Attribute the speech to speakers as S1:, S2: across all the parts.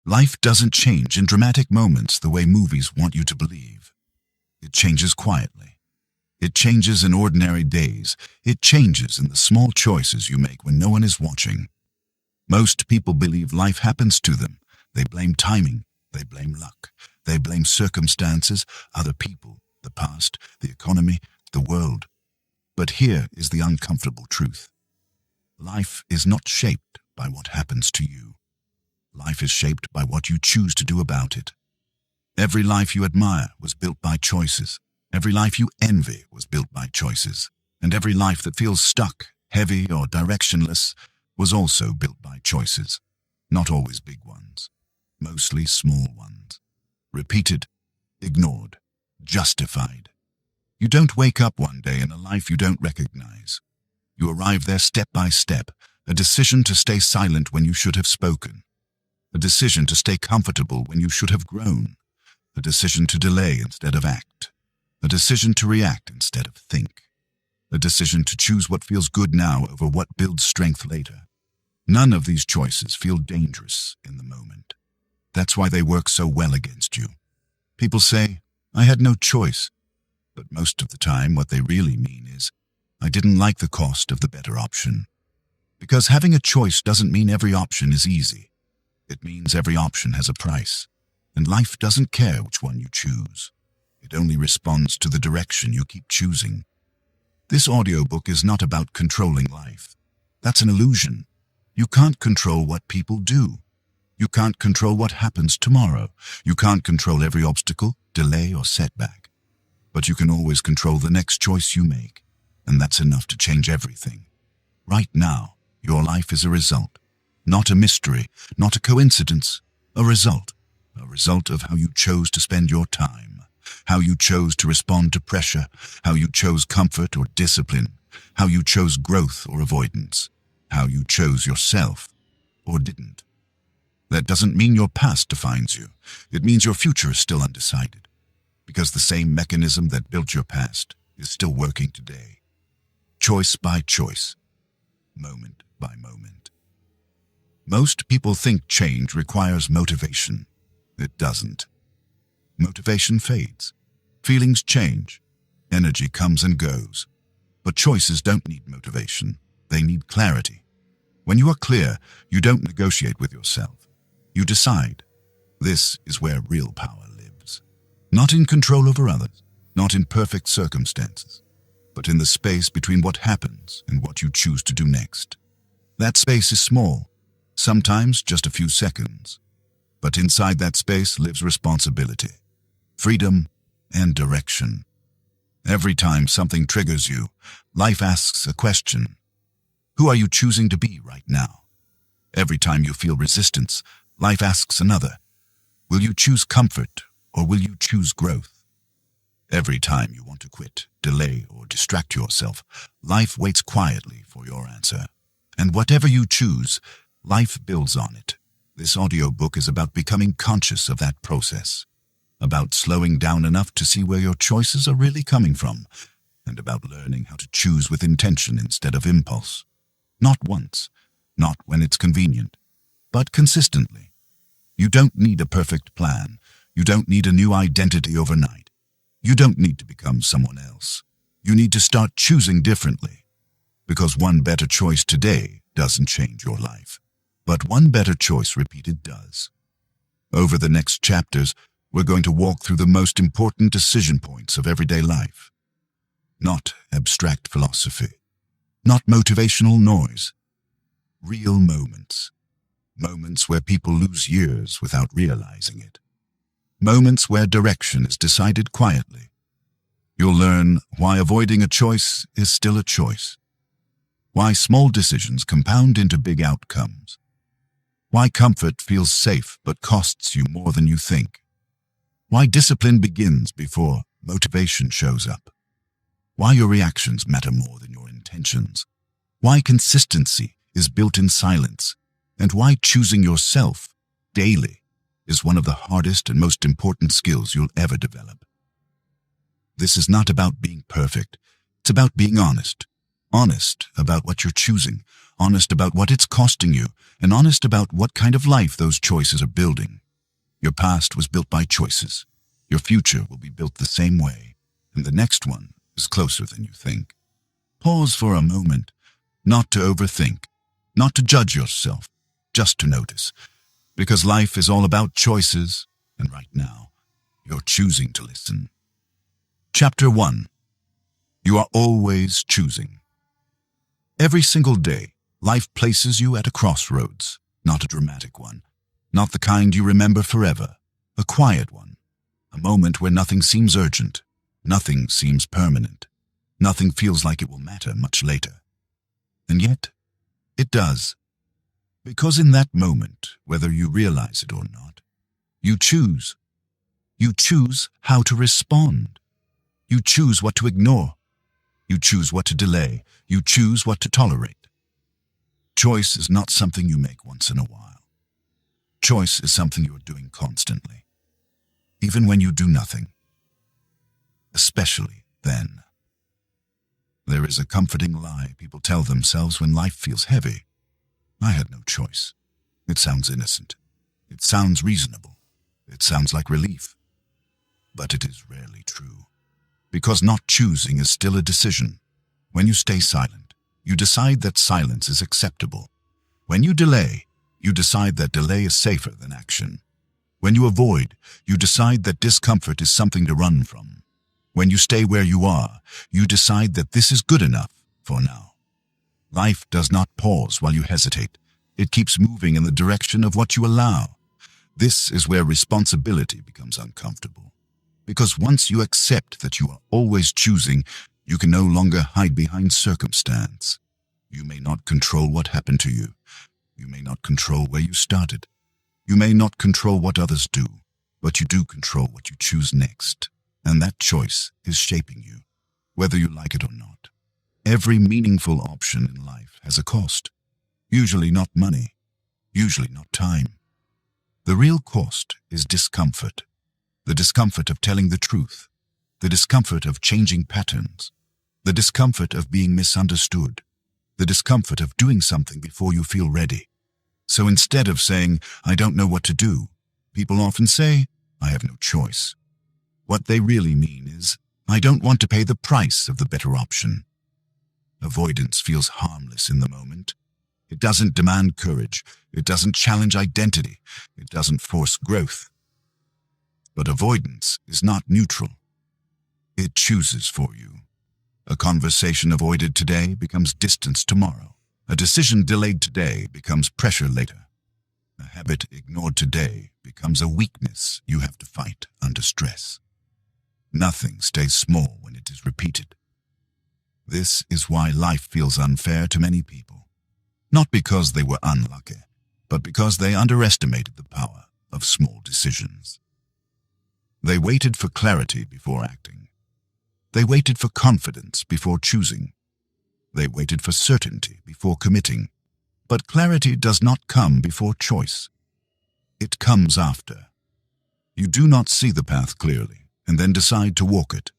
S1: Life doesn't change in dramatic moments the way movies want you to believe. It changes quietly. It changes in ordinary days. It changes in the small choices you make when no one is watching. Most people believe life happens to them. They blame timing. They blame luck. They blame circumstances, other people, the past, the economy, the world. But here is the uncomfortable truth. Life is not shaped by what happens to you. Life is shaped by what you choose to do about it. Every life you admire was built by choices. Every life you envy was built by choices. And every life that feels stuck, heavy, or directionless was also built by choices. Not always big ones. Mostly small ones. Repeated, ignored, justified. You don't wake up one day in a life you don't recognize. You arrive there step by step, a decision to stay silent when you should have spoken. A decision to stay comfortable when you should have grown. A decision to delay instead of act. A decision to react instead of think. A decision to choose what feels good now over what builds strength later. None of these choices feel dangerous in the moment. That's why they work so well against you. People say, I had no choice. But most of the time what they really mean is, I didn't like the cost of the better option. Because having a choice doesn't mean every option is easy. It means every option has a price, and life doesn't care which one you choose. It only responds to the direction you keep choosing. This audiobook is not about controlling life. That's an illusion. You can't control what people do. You can't control what happens tomorrow. You can't control every obstacle, delay, or setback. But you can always control the next choice you make, and that's enough to change everything. Right now, your life is a result. Not a mystery, not a coincidence, a result of how you chose to spend your time, how you chose to respond to pressure, how you chose comfort or discipline, how you chose growth or avoidance, how you chose yourself or didn't. That doesn't mean your past defines you. It means your future is still undecided, because the same mechanism that built your past is still working today. Choice by choice, moment by moment. Most people think change requires motivation. It doesn't. Motivation fades. Feelings change. Energy comes and goes. But choices don't need motivation. They need clarity. When you are clear, you don't negotiate with yourself. You decide. This is where real power lives. Not in control over others, not in perfect circumstances, but in the space between what happens and what you choose to do next. That space is small. Sometimes just a few seconds. But inside that space lives responsibility, freedom, and direction. Every time something triggers you, life asks a question. Who are you choosing to be right now? Every time you feel resistance, life asks another. Will you choose comfort or will you choose growth? Every time you want to quit, delay, or distract yourself, life waits quietly for your answer. And whatever you choose, life builds on it. This audiobook is about becoming conscious of that process, about slowing down enough to see where your choices are really coming from, and about learning how to choose with intention instead of impulse. Not once, not when it's convenient, but consistently. You don't need a perfect plan. You don't need a new identity overnight. You don't need to become someone else. You need to start choosing differently, because one better choice today doesn't change your life. But one better choice repeated does. Over the next chapters, we're going to walk through the most important decision points of everyday life. Not abstract philosophy. Not motivational noise. Real moments. Moments where people lose years without realizing it. Moments where direction is decided quietly. You'll learn why avoiding a choice is still a choice. Why small decisions compound into big outcomes. Why comfort feels safe but costs you more than you think. Why discipline begins before motivation shows up. Why your reactions matter more than your intentions. Why consistency is built in silence. And why choosing yourself daily is one of the hardest and most important skills you'll ever develop. This is not about being perfect. It's about being honest. Honest about what you're choosing. honest about what it's costing you, and honest about what kind of life those choices are building. Your past was built by choices. Your future will be built the same way, and the next one is closer than you think. Pause for a moment, not to overthink, not to judge yourself, just to notice, because life is all about choices, and right now, you're choosing to listen. Chapter 1. You are always choosing. Every single day, life places you at a crossroads, not a dramatic one, not the kind you remember forever, a quiet one, a moment where nothing seems urgent, nothing seems permanent, nothing feels like it will matter much later. And yet, it does. Because in that moment, whether you realize it or not, you choose. You choose how to respond. You choose what to ignore. You choose what to delay. You choose what to tolerate. Choice is not something you make once in a while. Choice is something you are doing constantly, even when you do nothing. Especially then. There is a comforting lie people tell themselves when life feels heavy. I had no choice. It sounds innocent. It sounds reasonable. It sounds like relief. But it is rarely true. Because not choosing is still a decision. When you stay silent, you decide that silence is acceptable. When you delay, you decide that delay is safer than action. When you avoid, you decide that discomfort is something to run from. When you stay where you are, you decide that this is good enough for now. Life does not pause while you hesitate. It keeps moving in the direction of what you allow. This is where responsibility becomes uncomfortable. Because once you accept that you are always choosing, you can no longer hide behind circumstance. You may not control what happened to you. You may not control where you started. You may not control what others do, but you do control what you choose next. And that choice is shaping you, whether you like it or not. Every meaningful option in life has a cost. Usually not money, usually not time. The real cost is discomfort. The discomfort of telling the truth, the discomfort of changing patterns, the discomfort of being misunderstood, the discomfort of doing something before you feel ready. So instead of saying, I don't know what to do, people often say, I have no choice. What they really mean is, I don't want to pay the price of the better option. Avoidance feels harmless in the moment. It doesn't demand courage. It doesn't challenge identity. It doesn't force growth. But avoidance is not neutral. It chooses for you. A conversation avoided today becomes distance tomorrow. A decision delayed today becomes pressure later. A habit ignored today becomes a weakness you have to fight under stress. Nothing stays small when it is repeated. This is why life feels unfair to many people. Not because they were unlucky, but because they underestimated the power of small decisions. They waited for clarity before acting. They waited for confidence before choosing. They waited for certainty before committing. But clarity does not come before choice. It comes after. You do not see the path clearly and then decide to walk it.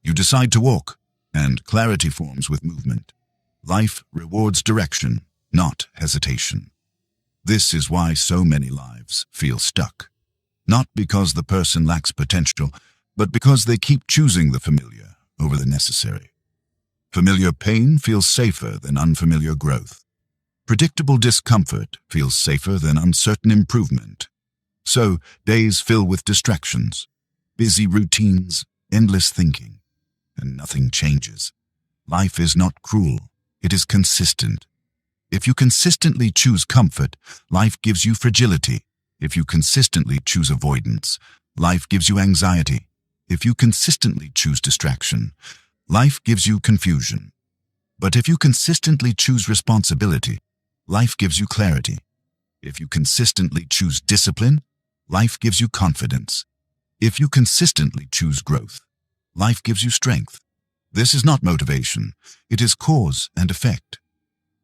S1: You decide to walk, and clarity forms with movement. Life rewards direction, not hesitation. This is why so many lives feel stuck. Not because the person lacks potential, but because they keep choosing the familiar over the necessary. Familiar pain feels safer than unfamiliar growth. Predictable discomfort feels safer than uncertain improvement. So, days fill with distractions, busy routines, endless thinking, and nothing changes. Life is not cruel, it is consistent. If you consistently choose comfort, life gives you fragility. If you consistently choose avoidance, life gives you anxiety. If you consistently choose distraction, life gives you confusion. But if you consistently choose responsibility, life gives you clarity. If you consistently choose discipline, life gives you confidence. If you consistently choose growth, life gives you strength. This is not motivation, it is cause and effect.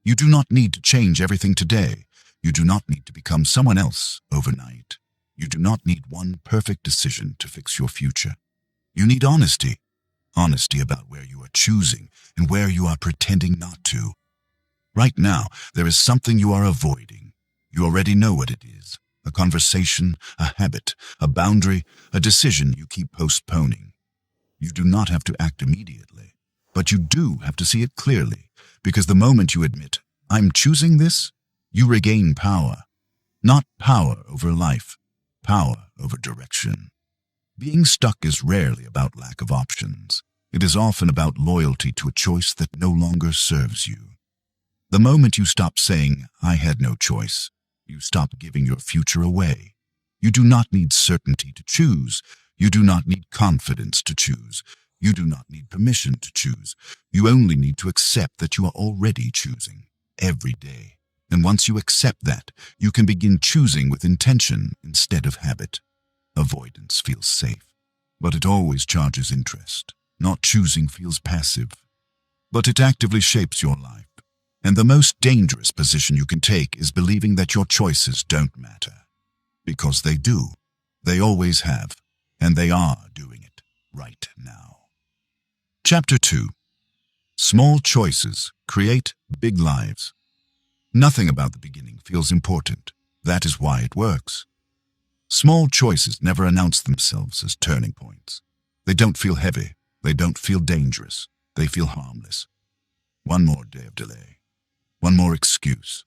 S1: You do not need to change everything today. You do not need to become someone else overnight. You do not need one perfect decision to fix your future. You need honesty. Honesty about where you are choosing and where you are pretending not to. Right now, there is something you are avoiding. You already know what it is. A conversation, a habit, a boundary, a decision you keep postponing. You do not have to act immediately, but you do have to see it clearly, because the moment you admit, "I'm choosing this," you regain power. Not power over life, power over direction. Being stuck is rarely about lack of options. It is often about loyalty to a choice that no longer serves you. The moment you stop saying, "I had no choice," you stop giving your future away. You do not need certainty to choose. You do not need confidence to choose. You do not need permission to choose. You only need to accept that you are already choosing every day. And once you accept that, you can begin choosing with intention instead of habit. Avoidance feels safe, but it always charges interest. Not choosing feels passive, but it actively shapes your life. And the most dangerous position you can take is believing that your choices don't matter. Because they do. They always have. And they are doing it right now. Chapter 2. Small choices create big lives. Nothing about the beginning feels important. That is why it works. Small choices never announce themselves as turning points. They don't feel heavy. They don't feel dangerous. They feel harmless. One more day of delay. One more excuse.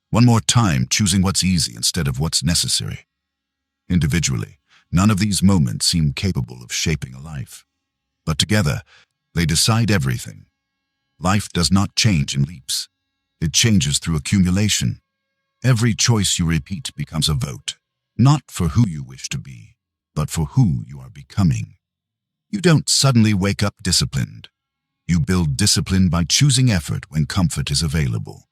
S1: One more time choosing what's easy instead of what's necessary. Individually, none of these moments seem capable of shaping a life. But together, they decide everything. Life does not change in leaps. It changes through accumulation. Every choice you repeat becomes a vote, not for who you wish to be, but for who you are becoming. You don't suddenly wake up disciplined. You build discipline by choosing effort when comfort is available.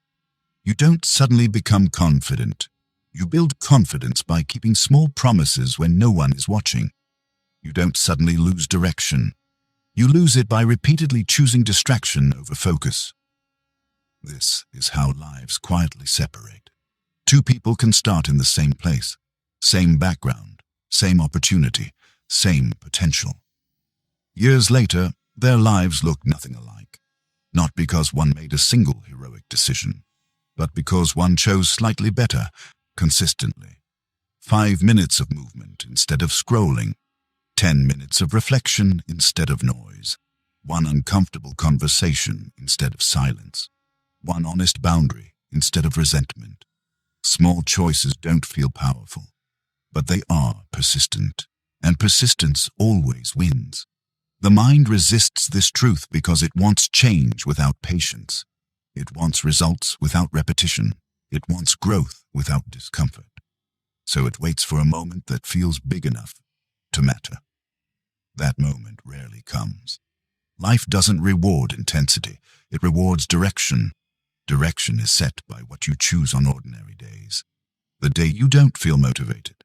S1: You don't suddenly become confident. You build confidence by keeping small promises when no one is watching. You don't suddenly lose direction. You lose it by repeatedly choosing distraction over focus. This is how lives quietly separate. Two people can start in the same place, same background, same opportunity, same potential. Years later, their lives look nothing alike. Not because one made a single heroic decision, but because one chose slightly better, consistently. 5 minutes of movement instead of scrolling. 10 minutes of reflection instead of noise. One uncomfortable conversation instead of silence. One honest boundary instead of resentment. Small choices don't feel powerful, but they are persistent, and persistence always wins. The mind resists this truth because it wants change without patience. It wants results without repetition. It wants growth without discomfort. So it waits for a moment that feels big enough to matter. That moment rarely comes. Life doesn't reward intensity. It rewards direction. Direction is set by what you choose on ordinary days. The day you don't feel motivated.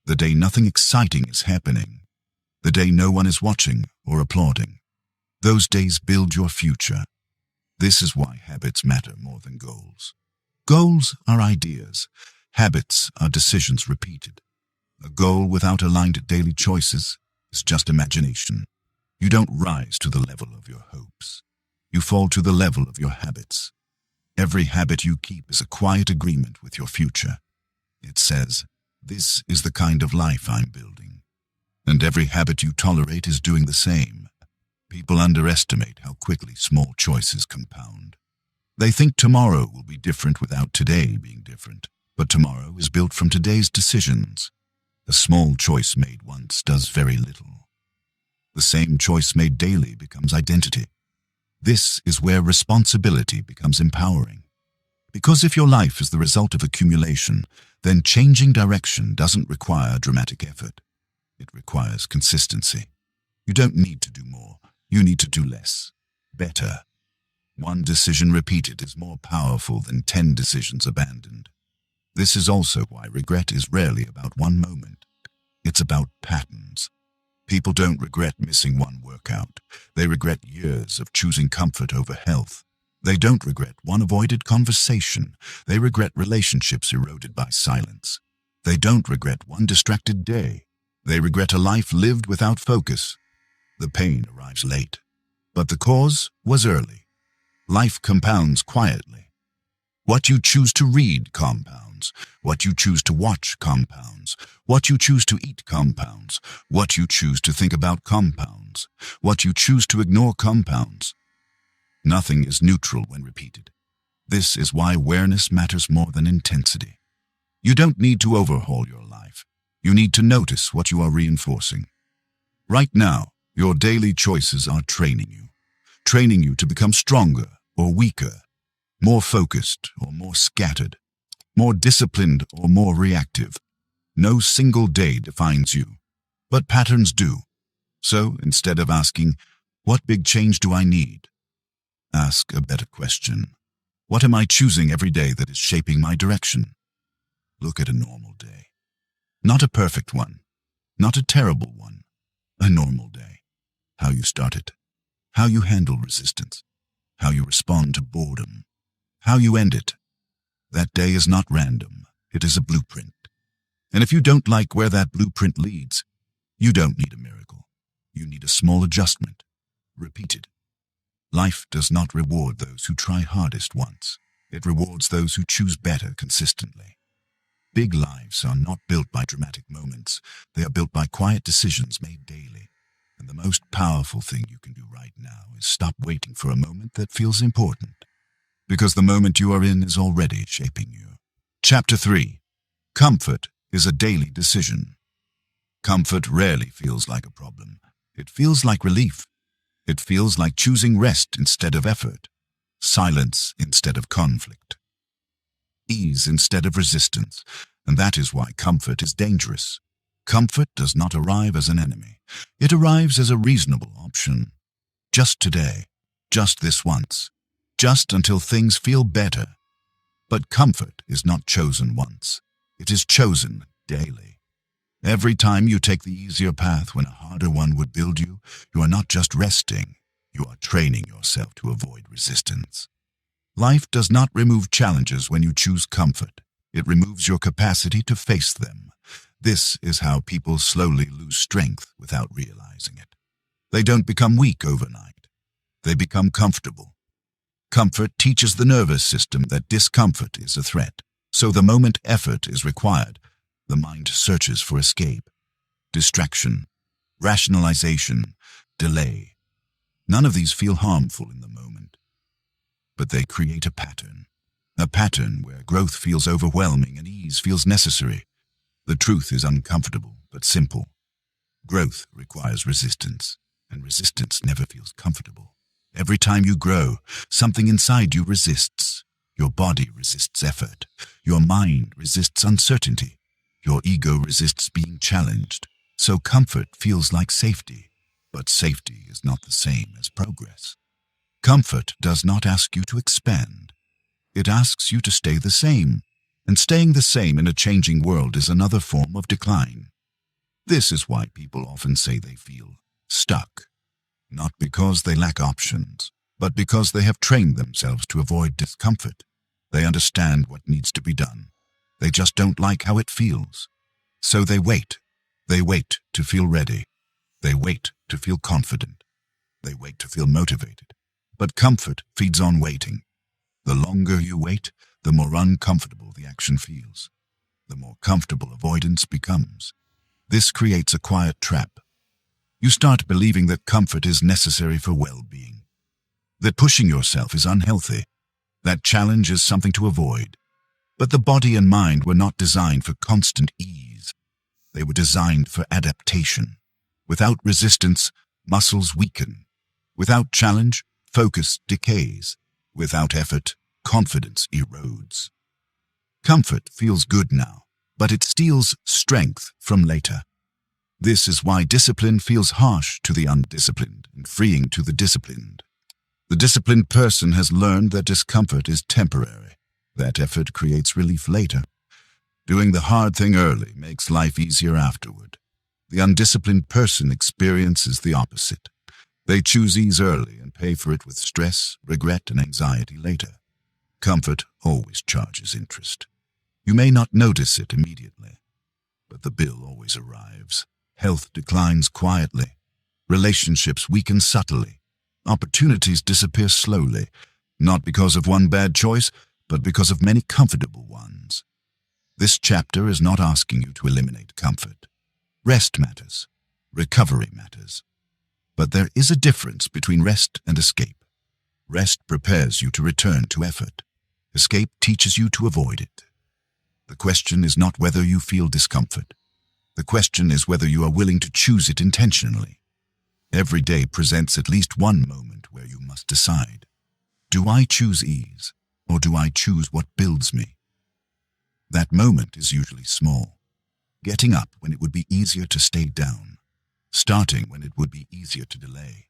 S1: The day nothing exciting is happening. The day no one is watching or applauding. Those days build your future. This is why habits matter more than goals. Goals are ideas. Habits are decisions repeated. A goal without aligned daily choices is just imagination. You don't rise to the level of your hopes. You fall to the level of your habits. Every habit you keep is a quiet agreement with your future. It says, "This is the kind of life I'm building." And every habit you tolerate is doing the same. People underestimate how quickly small choices compound. They think tomorrow will be different without today being different, but tomorrow is built from today's decisions. A small choice made once does very little. The same choice made daily becomes identity. This is where responsibility becomes empowering. Because if your life is the result of accumulation, then changing direction doesn't require dramatic effort. It requires consistency. You don't need to do more. You need to do less. Better. One decision repeated is more powerful than 10 decisions abandoned. This is also why regret is rarely about one moment. It's about patterns. People don't regret missing one workout. They regret years of choosing comfort over health. They don't regret one avoided conversation. They regret relationships eroded by silence. They don't regret one distracted day. They regret a life lived without focus. The pain arrives late, but the cause was early. Life compounds quietly. What you choose to read compounds. What you choose to watch compounds. What you choose to eat compounds. What you choose to think about compounds. What you choose to ignore compounds. Nothing is neutral when repeated. This is why awareness matters more than intensity. You don't need to overhaul your life. You need to notice what you are reinforcing. Right now, your daily choices are training you to become stronger or weaker, more focused or more scattered, more disciplined or more reactive. No single day defines you, but patterns do. So instead of asking, "What big change do I need?" ask a better question. What am I choosing every day that is shaping my direction? Look at a normal day. Not a perfect one, not a terrible one, a normal day. How you start it, how you handle resistance, how you respond to boredom, how you end it. That day is not random, it is a blueprint. And if you don't like where that blueprint leads, you don't need a miracle. You need a small adjustment. Repeat it. Life does not reward those who try hardest once. It rewards those who choose better consistently. Big lives are not built by dramatic moments. They are built by quiet decisions made daily. And the most powerful thing you can do right now is stop waiting for a moment that feels important. Because the moment you are in is already shaping you. Chapter 3. Comfort is a daily decision. Comfort rarely feels like a problem. It feels like relief. It feels like choosing rest instead of effort, silence instead of conflict, ease instead of resistance, and that is why comfort is dangerous. Comfort does not arrive as an enemy. It arrives as a reasonable option. Just today, just this once, just until things feel better. But comfort is not chosen once. It is chosen daily. Every time you take the easier path when a harder one would build you, you are not just resting, you are training yourself to avoid resistance. Life does not remove challenges when you choose comfort. It removes your capacity to face them. This is how people slowly lose strength without realizing it. They don't become weak overnight. They become comfortable. Comfort teaches the nervous system that discomfort is a threat. So the moment effort is required, the mind searches for escape, distraction, rationalization, delay. None of these feel harmful in the moment, but they create a pattern where growth feels overwhelming and ease feels necessary. The truth is uncomfortable but simple. Growth requires resistance, and resistance never feels comfortable. Every time you grow, something inside you resists. Your body resists effort. Your mind resists uncertainty. Your ego resists being challenged. So comfort feels like safety, but safety is not the same as progress. Comfort does not ask you to expand. It asks you to stay the same, and staying the same in a changing world is another form of decline. This is why people often say they feel stuck, not because they lack options, but because they have trained themselves to avoid discomfort. They understand what needs to be done. They just don't like how it feels. So they wait. They wait to feel ready. They wait to feel confident. They wait to feel motivated. But comfort feeds on waiting. The longer you wait, the more uncomfortable the action feels. The more comfortable avoidance becomes. This creates a quiet trap. You start believing that comfort is necessary for well-being, that pushing yourself is unhealthy, that challenge is something to avoid. But the body and mind were not designed for constant ease. They were designed for adaptation. Without resistance, muscles weaken. Without challenge, focus decays. Without effort, confidence erodes. Comfort feels good now, but it steals strength from later. This is why discipline feels harsh to the undisciplined and freeing to the disciplined. The disciplined person has learned that discomfort is temporary. That effort creates relief later. Doing the hard thing early makes life easier afterward. The undisciplined person experiences the opposite. They choose ease early and pay for it with stress, regret, and anxiety later. Comfort always charges interest. You may not notice it immediately, but the bill always arrives. Health declines quietly. Relationships weaken subtly. Opportunities disappear slowly, not because of one bad choice, but because of many comfortable ones. This chapter is not asking you to eliminate comfort. Rest matters. Recovery matters. But there is a difference between rest and escape. Rest prepares you to return to effort. Escape teaches you to avoid it. The question is not whether you feel discomfort. The question is whether you are willing to choose it intentionally. Every day presents at least one moment where you must decide. Do I choose ease, or do I choose what builds me? That moment is usually small. Getting up when it would be easier to stay down. Starting when it would be easier to delay.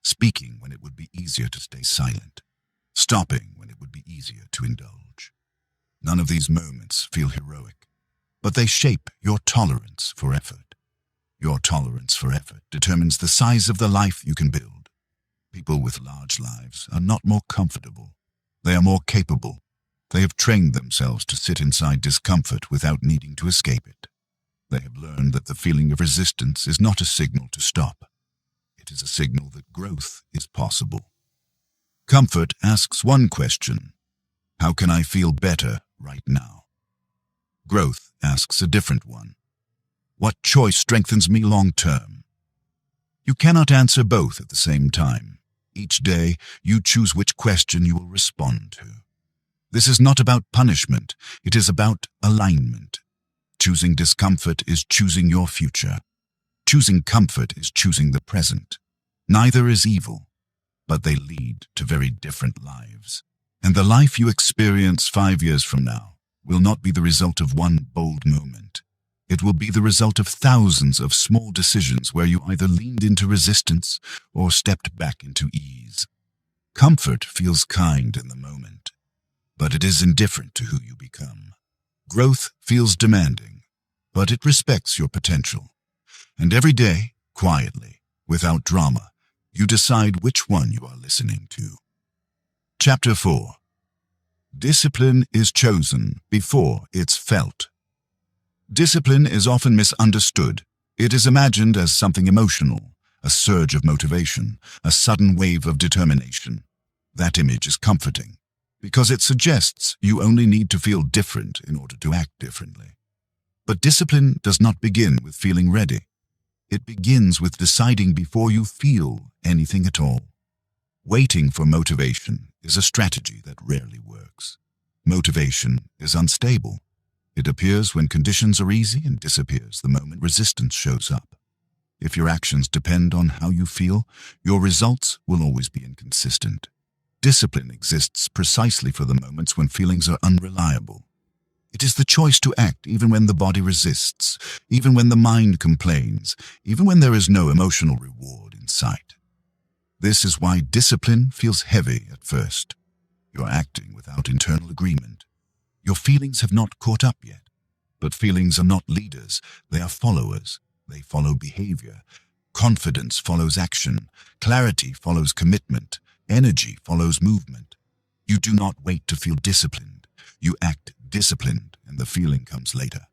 S1: Speaking when it would be easier to stay silent. Stopping when it would be easier to indulge. None of these moments feel heroic, but they shape your tolerance for effort. Your tolerance for effort determines the size of the life you can build. People with large lives are not more comfortable. They are more capable. They have trained themselves to sit inside discomfort without needing to escape it. They have learned that the feeling of resistance is not a signal to stop. It is a signal that growth is possible. Comfort asks one question: how can I feel better right now? Growth asks a different one: what choice strengthens me long term? You cannot answer both at the same time. Each day, you choose which question you will respond to. This is not about punishment, it is about alignment. Choosing discomfort is choosing your future. Choosing comfort is choosing the present. Neither is evil, but they lead to very different lives. And the life you experience 5 years from now will not be the result of one bold moment. It will be the result of thousands of small decisions where you either leaned into resistance or stepped back into ease. Comfort feels kind in the moment, but it is indifferent to who you become. Growth feels demanding, but it respects your potential. And every day, quietly, without drama, you decide which one you are listening to. Chapter 4. Discipline is chosen before it's felt. Discipline is often misunderstood. It is imagined as something emotional, a surge of motivation, a sudden wave of determination. That image is comforting, because it suggests you only need to feel different in order to act differently. But discipline does not begin with feeling ready. It begins with deciding before you feel anything at all. Waiting for motivation is a strategy that rarely works. Motivation is unstable. It appears when conditions are easy and disappears the moment resistance shows up. If your actions depend on how you feel, your results will always be inconsistent. Discipline exists precisely for the moments when feelings are unreliable. It is the choice to act even when the body resists, even when the mind complains, even when there is no emotional reward in sight. This is why discipline feels heavy at first. You're acting without internal agreement. Your feelings have not caught up yet. But feelings are not leaders, they are followers. They follow behavior. Confidence follows action. Clarity follows commitment. Energy follows movement. You do not wait to feel disciplined. You act disciplined, and the feeling comes later.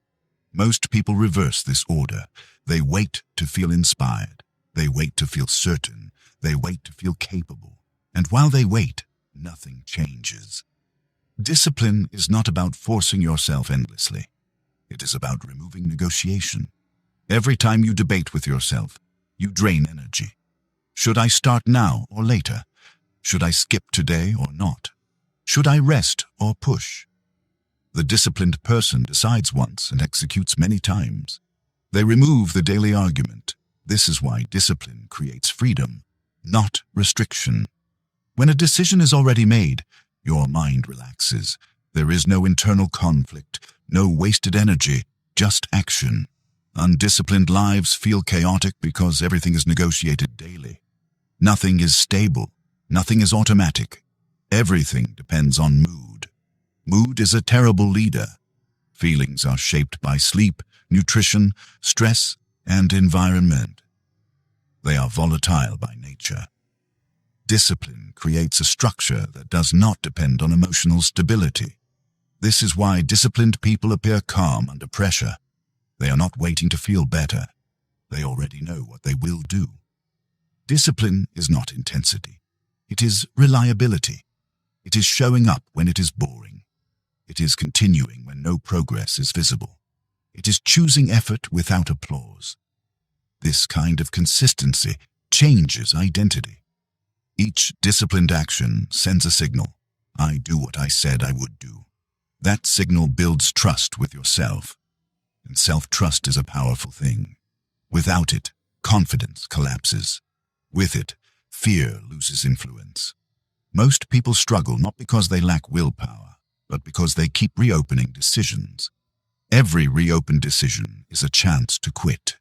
S1: Most people reverse this order. They wait to feel inspired. They wait to feel certain. They wait to feel capable. And while they wait, nothing changes. Discipline is not about forcing yourself endlessly. It is about removing negotiation. Every time you debate with yourself, you drain energy. Should I start now or later? Should I skip today or not? Should I rest or push? The disciplined person decides once and executes many times. They remove the daily argument. This is why discipline creates freedom, not restriction. When a decision is already made, your mind relaxes. There is no internal conflict, no wasted energy, just action. Undisciplined lives feel chaotic because everything is negotiated daily. Nothing is stable. Nothing is automatic. Everything depends on mood. Mood is a terrible leader. Feelings are shaped by sleep, nutrition, stress, and environment. They are volatile by nature. Discipline creates a structure that does not depend on emotional stability. This is why disciplined people appear calm under pressure. They are not waiting to feel better. They already know what they will do. Discipline is not intensity. It is reliability. It is showing up when it is boring. It is continuing when no progress is visible. It is choosing effort without applause. This kind of consistency changes identity. Each disciplined action sends a signal. I do what I said I would do. That signal builds trust with yourself. And self-trust is a powerful thing. Without it, confidence collapses. With it, fear loses influence. Most people struggle not because they lack willpower, but because they keep reopening decisions. Every reopened decision is a chance to quit.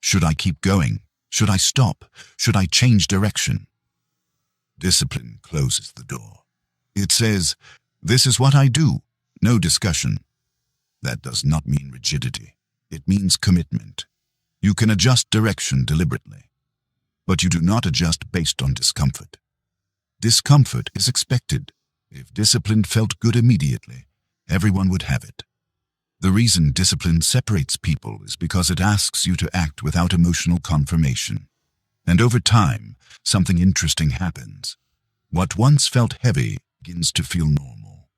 S1: Should I keep going? Should I stop? Should I change direction? Discipline closes the door. It says, "This is what I do." No discussion. That does not mean rigidity. It means commitment. You can adjust direction deliberately, but you do not adjust based on discomfort. Discomfort is expected. If discipline felt good immediately, everyone would have it. The reason discipline separates people is because it asks you to act without emotional confirmation. And over time, something interesting happens. What once felt heavy begins to feel normal.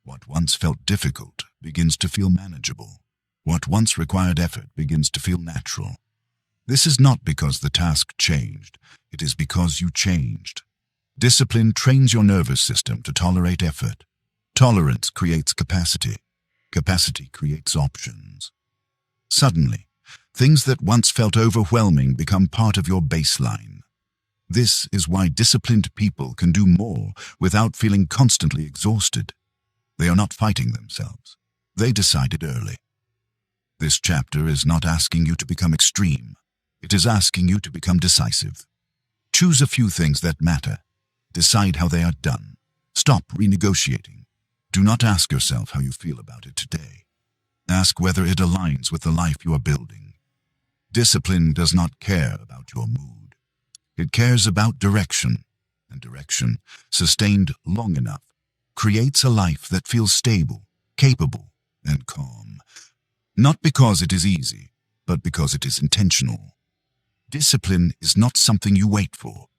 S1: What once felt difficult begins to feel manageable. What once required effort begins to feel natural. This is not because the task changed. It is because you changed. Discipline trains your nervous system to tolerate effort. Tolerance creates capacity. Capacity creates options. Suddenly, things that once felt overwhelming become part of your baseline. This is why disciplined people can do more without feeling constantly exhausted. They are not fighting themselves. They decided early. This chapter is not asking you to become extreme. It is asking you to become decisive. Choose a few things that matter. Decide how they are done. Stop renegotiating. Do not ask yourself how you feel about it today. Ask whether it aligns with the life you are building. Discipline does not care about your mood. It cares about direction, and direction, sustained long enough, creates a life that feels stable, capable, and calm. Not because it is easy, but because it is intentional. Discipline is not something you wait for.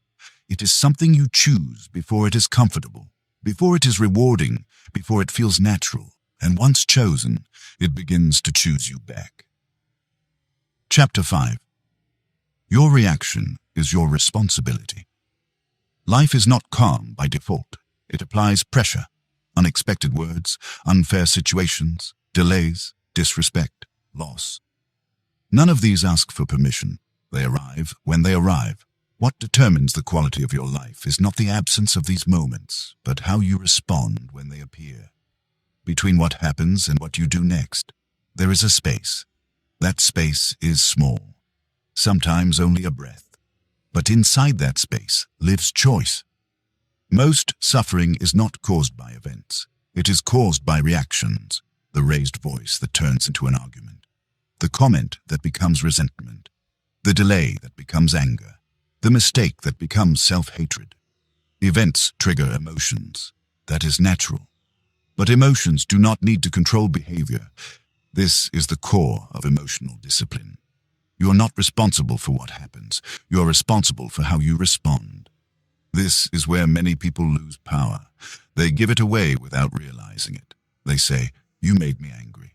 S1: It is something you choose before it is comfortable, before it is rewarding, before it feels natural, and once chosen, it begins to choose you back. Chapter 5. Your reaction is your responsibility. Life is not calm by default. It applies pressure, unexpected words, unfair situations, delays, disrespect, loss. None of these ask for permission. They arrive when they arrive. What determines the quality of your life is not the absence of these moments, but how you respond when they appear. Between what happens and what you do next, there is a space. That space is small, sometimes only a breath. But inside that space lives choice. Most suffering is not caused by events. It is caused by reactions, the raised voice that turns into an argument, the comment that becomes resentment, the delay that becomes anger, the mistake that becomes self-hatred. Events trigger emotions. That is natural. But emotions do not need to control behavior. This is the core of emotional discipline. You are not responsible for what happens. You are responsible for how you respond. This is where many people lose power. They give it away without realizing it. They say, "You made me angry.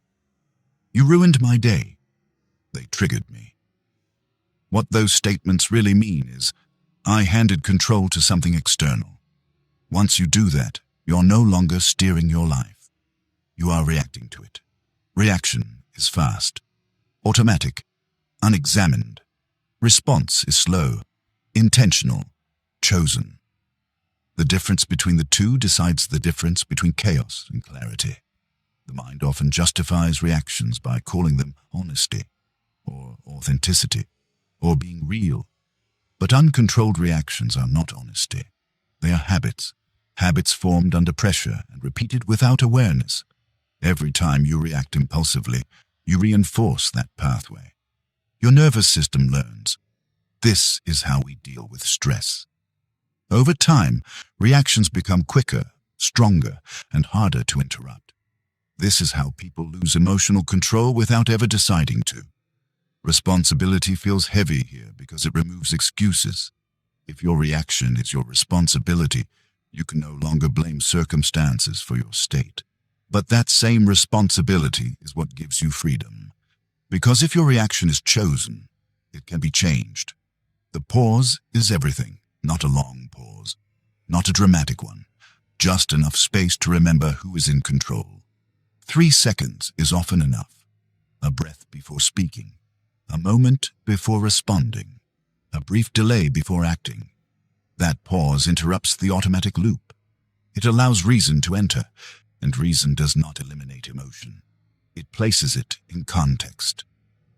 S1: You ruined my day. They triggered me." What those statements really mean is, I handed control to something external. Once you do that, you are no longer steering your life. You are reacting to it. Reaction is fast, automatic, unexamined. Response is slow, intentional, chosen. The difference between the two decides the difference between chaos and clarity. The mind often justifies reactions by calling them honesty, or authenticity, or being real. But uncontrolled reactions are not honesty. They are habits. Habits formed under pressure and repeated without awareness. Every time you react impulsively, you reinforce that pathway. Your nervous system learns. This is how we deal with stress. Over time, reactions become quicker, stronger, and harder to interrupt. This is how people lose emotional control without ever deciding to. Responsibility feels heavy here because it removes excuses. If your reaction is your responsibility, you can no longer blame circumstances for your state. But that same responsibility is what gives you freedom. Because if your reaction is chosen, it can be changed. The pause is everything, not a long pause, not a dramatic one, just enough space to remember who is in control. 3 seconds is often enough. A breath before speaking, a moment before responding, a brief delay before acting. That pause interrupts the automatic loop. It allows reason to enter, and reason does not eliminate emotion. It places it in context.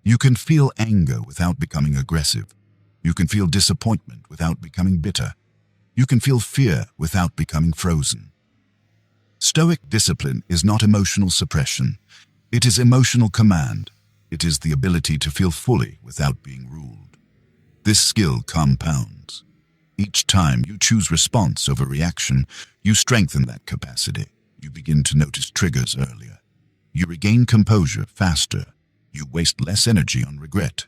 S1: You can feel anger without becoming aggressive. You can feel disappointment without becoming bitter. You can feel fear without becoming frozen. Stoic discipline is not emotional suppression. It is emotional command. It is the ability to feel fully without being ruled. This skill compounds. Each time you choose response over reaction, you strengthen that capacity. You begin to notice triggers earlier. You regain composure faster. You waste less energy on regret.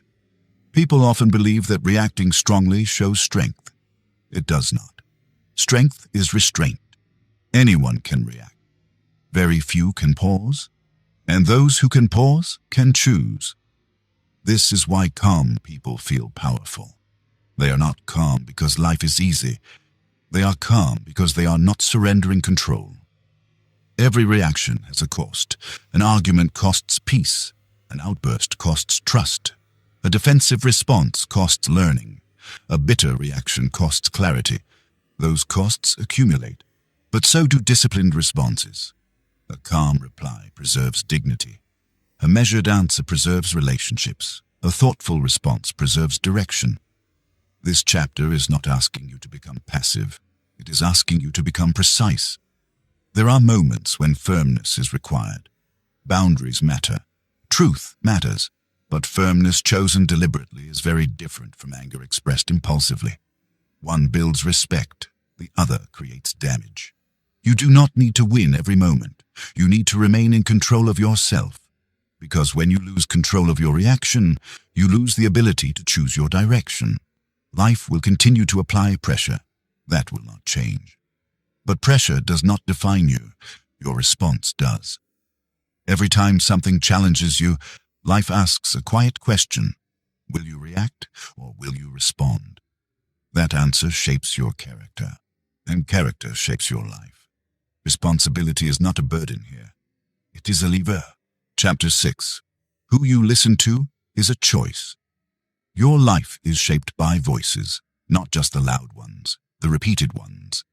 S1: People often believe that reacting strongly shows strength. It does not. Strength is restraint. Anyone can react. Very few can pause, and those who can pause can choose. This is why calm people feel powerful. They are not calm because life is easy. They are calm because they are not surrendering control. Every reaction has a cost. An argument costs peace. An outburst costs trust. A defensive response costs learning. A bitter reaction costs clarity. Those costs accumulate, but so do disciplined responses. A calm reply preserves dignity. A measured answer preserves relationships. A thoughtful response preserves direction. This chapter is not asking you to become passive. It is asking you to become precise. There are moments when firmness is required. Boundaries matter. Truth matters. But firmness chosen deliberately is very different from anger expressed impulsively. One builds respect, the other creates damage. You do not need to win every moment. You need to remain in control of yourself. Because when you lose control of your reaction, you lose the ability to choose your direction. Life will continue to apply pressure. That will not change. But pressure does not define you. Your response does. Every time something challenges you, life asks a quiet question. Will you react or will you respond? That answer shapes your character, and character shapes your life. Responsibility is not a burden here. It is a lever. Chapter 6. Who you listen to is a choice. Your life is shaped by voices, not just the loud ones, the repeated ones.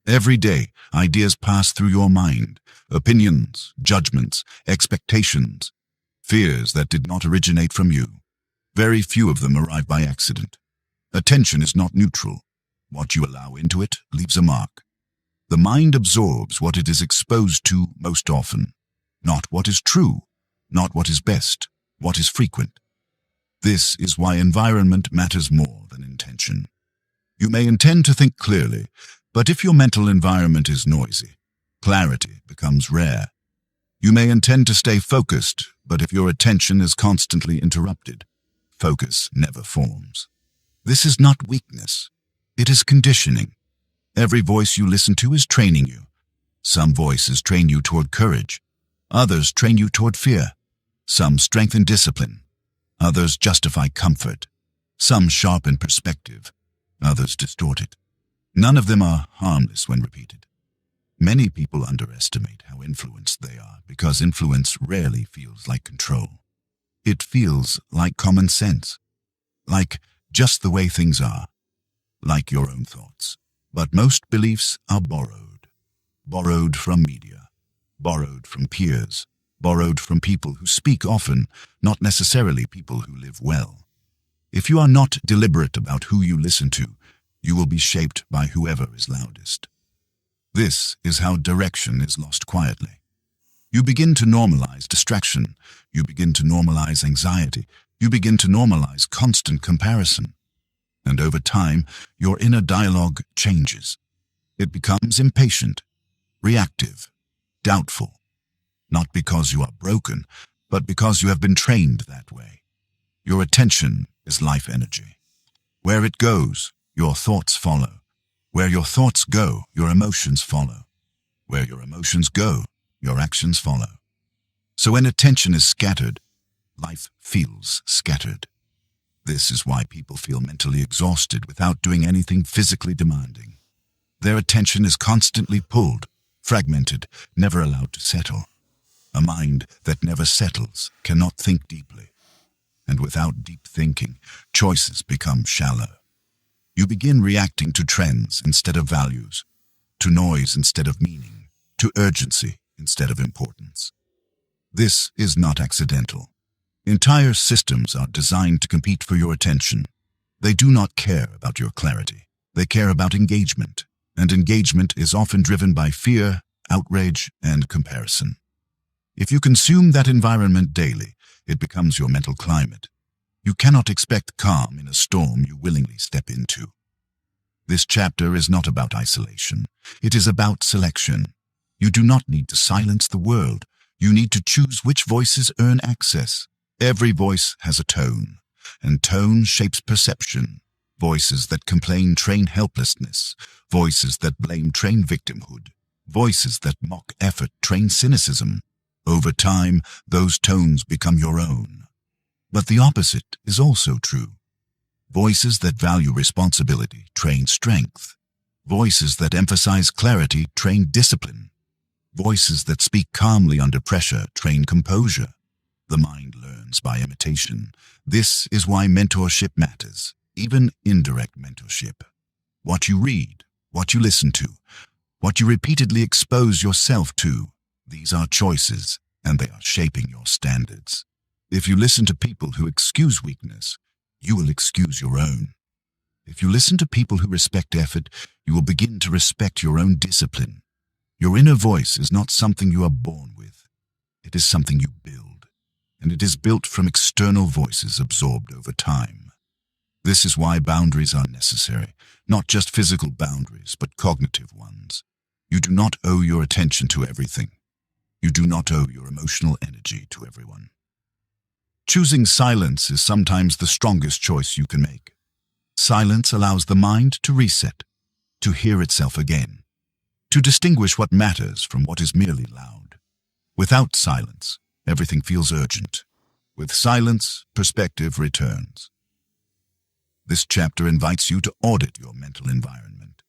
S1: Every day, ideas pass through your mind, opinions, judgments, expectations, fears that did not originate from you. Very few of them arrive by accident. Attention is not neutral. What you allow into it leaves a mark. The mind absorbs what it is exposed to most often, not what is true, not what is best, what is frequent. This is why environment matters more than intention. You may intend to think clearly, but if your mental environment is noisy, clarity becomes rare. You may intend to stay focused, but if your attention is constantly interrupted, focus never forms. This is not weakness. It is conditioning. Every voice you listen to is training you. Some voices train you toward courage. Others train you toward fear. Some strengthen discipline. Others justify comfort. Some sharpen perspective. Others distort it. None of them are harmless when repeated. Many people underestimate how influenced they are because influence rarely feels like control. It feels like common sense, like just the way things are, like your own thoughts. But most beliefs are borrowed from media, borrowed from peers, borrowed from people who speak often, not necessarily people who live well. If you are not deliberate about who you listen to, you will be shaped by whoever is loudest. This is how direction is lost quietly. You begin to normalize distraction. You begin to normalize anxiety. You begin to normalize constant comparison. And over time, your inner dialogue changes. It becomes impatient, reactive, doubtful. Not because you are broken, but because you have been trained that way. Your attention is life energy. Where it goes, your thoughts follow. Where your thoughts go, your emotions follow. Where your emotions go, your actions follow. So when attention is scattered, life feels scattered. This is why people feel mentally exhausted without doing anything physically demanding. Their attention is constantly pulled, fragmented, never allowed to settle. A mind that never settles cannot think deeply. And without deep thinking, choices become shallow. You begin reacting to trends instead of values, to noise instead of meaning, to urgency instead of importance. This is not accidental. Entire systems are designed to compete for your attention. They do not care about your clarity. They care about engagement, and engagement is often driven by fear, outrage, and comparison. If you consume that environment daily, it becomes your mental climate. You cannot expect calm in a storm you willingly step into. This chapter is not about isolation. It is about selection. You do not need to silence the world. You need to choose which voices earn access. Every voice has a tone, and tone shapes perception. Voices that complain train helplessness. Voices that blame train victimhood. Voices that mock effort train cynicism. Over time, those tones become your own. But the opposite is also true. Voices that value responsibility train strength. Voices that emphasize clarity train discipline. Voices that speak calmly under pressure train composure. The mind learns by imitation. This is why mentorship matters, even indirect mentorship. What you read, what you listen to, what you repeatedly expose yourself to, these are choices, and they are shaping your standards. If you listen to people who excuse weakness, you will excuse your own. If you listen to people who respect effort, you will begin to respect your own discipline. Your inner voice is not something you are born with. It is something you build, and it is built from external voices absorbed over time. This is why boundaries are necessary, not just physical boundaries, but cognitive ones. You do not owe your attention to everything. You do not owe your emotional energy to everyone. Choosing silence is sometimes the strongest choice you can make. Silence allows the mind to reset, to hear itself again, to distinguish what matters from what is merely loud. Without silence, everything feels urgent. With silence, perspective returns. This chapter invites you to audit your mental environment,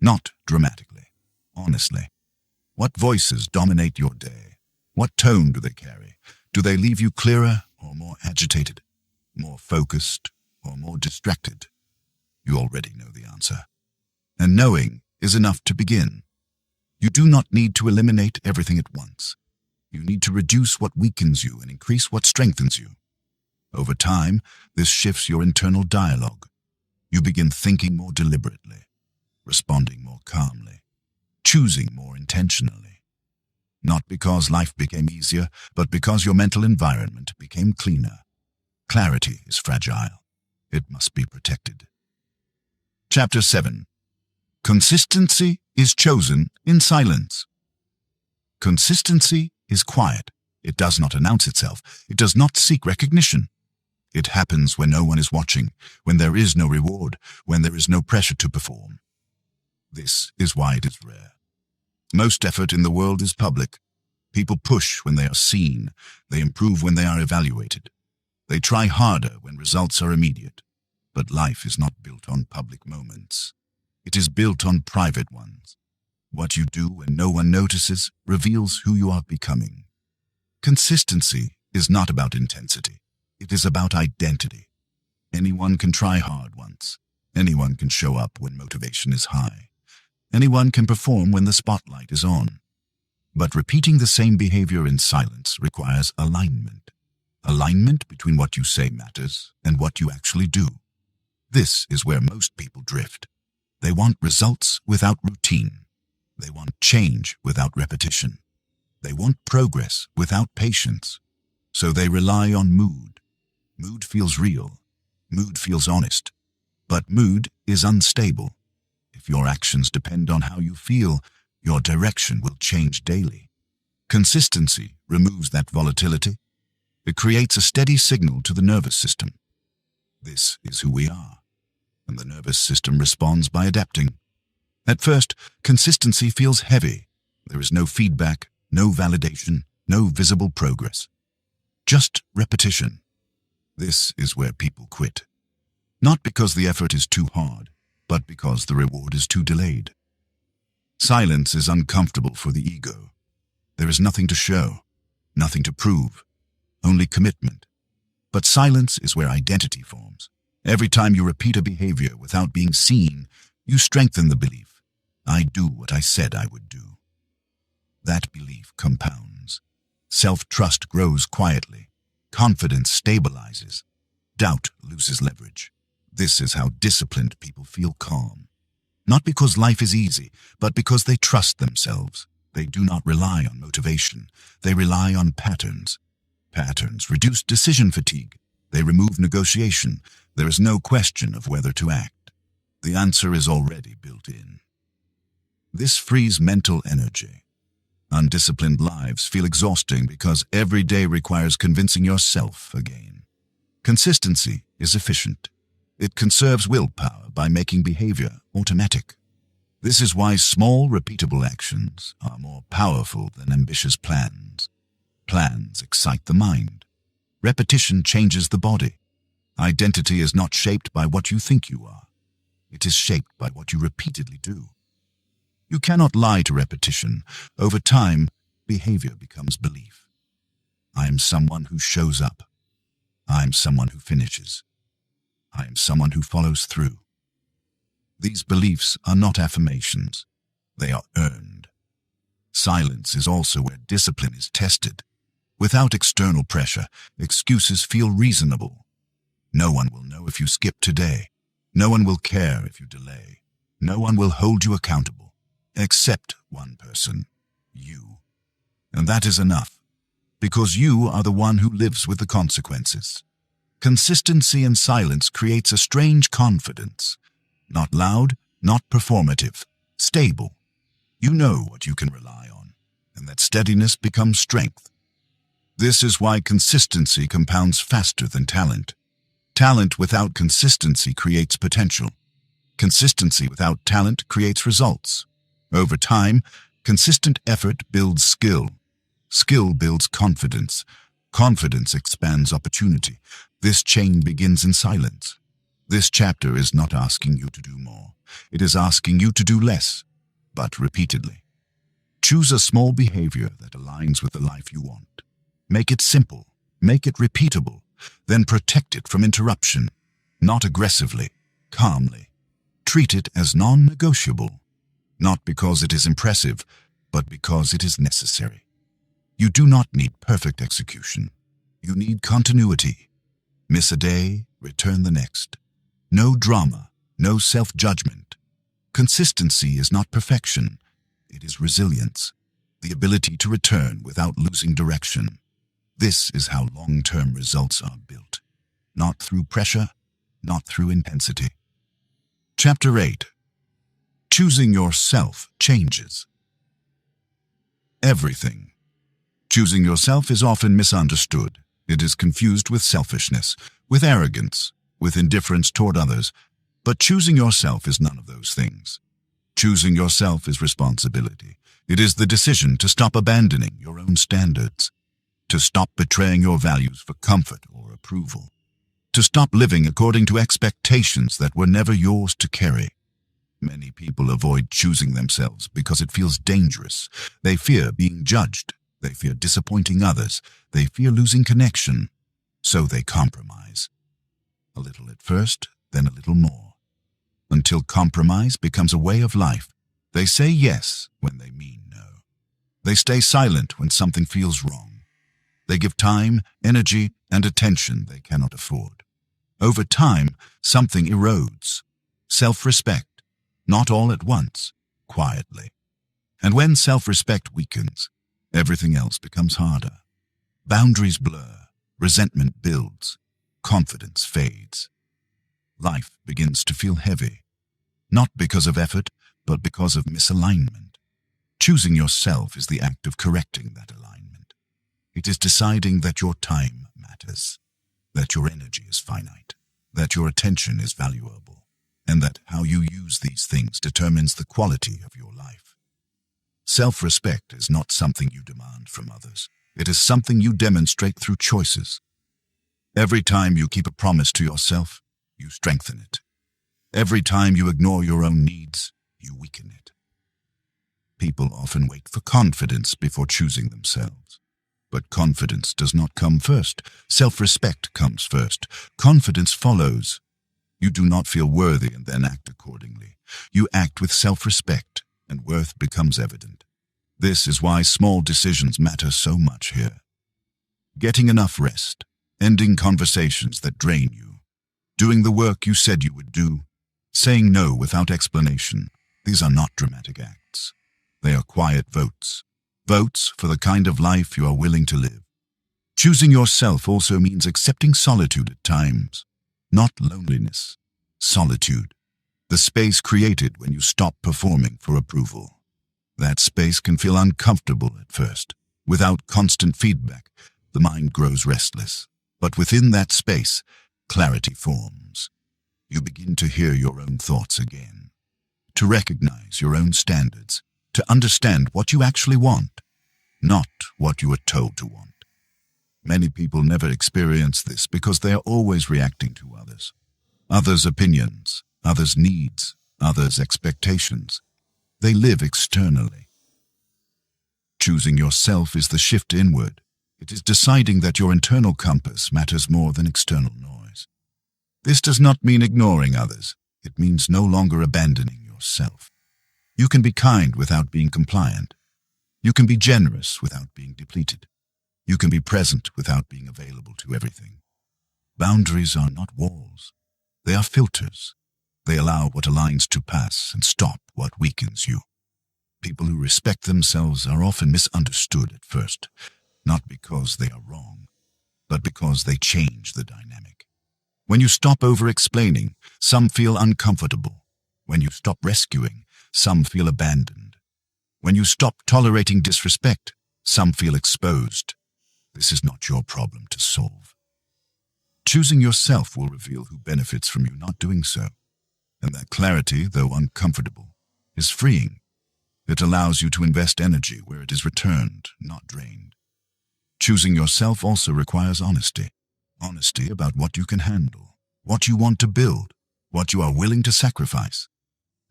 S1: not dramatically, honestly. What voices dominate your day? What tone do they carry? Do they leave you clearer or more agitated, more focused or more distracted? You already know the answer. And knowing is enough to begin. You do not need to eliminate everything at once. You need to reduce what weakens you and increase what strengthens you. Over time, this shifts your internal dialogue. You begin thinking more deliberately, responding more calmly, choosing more intentionally. Not because life became easier, but because your mental environment became cleaner. Clarity is fragile. It must be protected. Chapter 7. Consistency is chosen in silence. Consistency is quiet. It does not announce itself. It does not seek recognition. It happens when no one is watching, when there is no reward, when there is no pressure to perform. This is why it is rare. Most effort in the world is public. People push when they are seen. They improve when they are evaluated. They try harder when results are immediate. But life is not built on public moments. It is built on private ones. What you do when no one notices reveals who you are becoming. Consistency is not about intensity. It is about identity. Anyone can try hard once. Anyone can show up when motivation is high. Anyone can perform when the spotlight is on. But repeating the same behavior in silence requires alignment. Alignment between what you say matters and what you actually do. This is where most people drift. They want results without routine. They want change without repetition. They want progress without patience. So they rely on mood. Mood feels real. Mood feels honest. But mood is unstable. If your actions depend on how you feel, your direction will change daily. Consistency removes that volatility. It creates a steady signal to the nervous system. This is who we are, and the nervous system responds by adapting. At first, consistency feels heavy. There is no feedback, No validation, no visible progress. Just repetition. This is where people quit. Not because the effort is too hard, but because the reward is too delayed. Silence is uncomfortable for the ego. There is nothing to show, nothing to prove, only commitment. But silence is where identity forms. Every time you repeat a behavior without being seen, you strengthen the belief, I do what I said I would do. That belief compounds. Self-trust grows quietly. Confidence stabilizes. Doubt loses leverage. This is how disciplined people feel calm. Not because life is easy, but because they trust themselves. They do not rely on motivation. They rely on patterns. Patterns reduce decision fatigue. They remove negotiation. There is no question of whether to act. The answer is already built in. This frees mental energy. Undisciplined lives feel exhausting because every day requires convincing yourself again. Consistency is efficient. It conserves willpower by making behavior automatic. This is why small, repeatable actions are more powerful than ambitious plans. Plans excite the mind. Repetition changes the body. Identity is not shaped by what you think you are. It is shaped by what you repeatedly do. You cannot lie to repetition. Over time, behavior becomes belief. I am someone who shows up. I am someone who finishes. I am someone who follows through. These beliefs are not affirmations. They are earned. Silence is also where discipline is tested. Without external pressure, excuses feel reasonable. No one will know if you skip today. No one will care if you delay. No one will hold you accountable, except one person, you. And that is enough, because you are the one who lives with the consequences. Consistency in silence creates a strange confidence. Not loud, not performative, stable. You know what you can rely on, and that steadiness becomes strength. This is why consistency compounds faster than talent. Talent without consistency creates potential. Consistency without talent creates results. Over time, consistent effort builds skill. Skill builds confidence. Confidence expands opportunity. This chain begins in silence. This chapter is not asking you to do more. It is asking you to do less, but repeatedly. Choose a small behavior that aligns with the life you want. Make it simple. Make it repeatable. Then protect it from interruption. Not aggressively, calmly. Treat it as non-negotiable. Not because it is impressive, but because it is necessary. You do not need perfect execution. You need continuity. Miss a day, return the next. No drama, no self-judgment. Consistency is not perfection. It is resilience, the ability to return without losing direction. This is how long-term results are built. Not through pressure, not through intensity. Chapter 8. Choosing yourself changes everything. Choosing yourself is often misunderstood. It is confused with selfishness, with arrogance, with indifference toward others. But choosing yourself is none of those things. Choosing yourself is responsibility. It is the decision to stop abandoning your own standards, to stop betraying your values for comfort or approval, to stop living according to expectations that were never yours to carry. Many people avoid choosing themselves because it feels dangerous. They fear being judged. They fear disappointing others. They fear losing connection. So they compromise. A little at first, then a little more. Until compromise becomes a way of life. They say yes when they mean no. They stay silent when something feels wrong. They give time, energy, and attention they cannot afford. Over time, something erodes. Self-respect. Not all at once, quietly. And when self-respect weakens, everything else becomes harder. Boundaries blur, resentment builds, confidence fades. Life begins to feel heavy, not because of effort, but because of misalignment. Choosing yourself is the act of correcting that alignment. It is deciding that your time matters, that your energy is finite, that your attention is valuable, and that how you use these things determines the quality of your life. Self-respect is not something you demand from others. It is something you demonstrate through choices. Every time you keep a promise to yourself, you strengthen it. Every time you ignore your own needs, you weaken it. People often wait for confidence before choosing themselves. But confidence does not come first. Self-respect comes first. Confidence follows. You do not feel worthy and then act accordingly. You act with self-respect, and worth becomes evident. This is why small decisions matter so much here. Getting enough rest, ending conversations that drain you, doing the work you said you would do, saying no without explanation. These are not dramatic acts. They are quiet votes. Votes for the kind of life you are willing to live. Choosing yourself also means accepting solitude at times. Not loneliness, solitude. The space created when you stop performing for approval. That space can feel uncomfortable at first. Without constant feedback, the mind grows restless. But within that space, clarity forms. You begin to hear your own thoughts again, to recognize your own standards, to understand what you actually want, not what you are told to want. Many people never experience this because they are always reacting to others. Others' opinions, others' needs, others' expectations. They live externally. Choosing yourself is the shift inward. It is deciding that your internal compass matters more than external noise. This does not mean ignoring others. It means no longer abandoning yourself. You can be kind without being compliant. You can be generous without being depleted. You can be present without being available to everything. Boundaries are not walls. They are filters. They allow what aligns to pass and stop what weakens you. People who respect themselves are often misunderstood at first, not because they are wrong, but because they change the dynamic. When you stop over-explaining, some feel uncomfortable. When you stop rescuing, some feel abandoned. When you stop tolerating disrespect, some feel exposed. This is not your problem to solve. Choosing yourself will reveal who benefits from you not doing so. And that clarity, though uncomfortable, is freeing. It allows you to invest energy where it is returned, not drained. Choosing yourself also requires honesty. Honesty about what you can handle, what you want to build, what you are willing to sacrifice,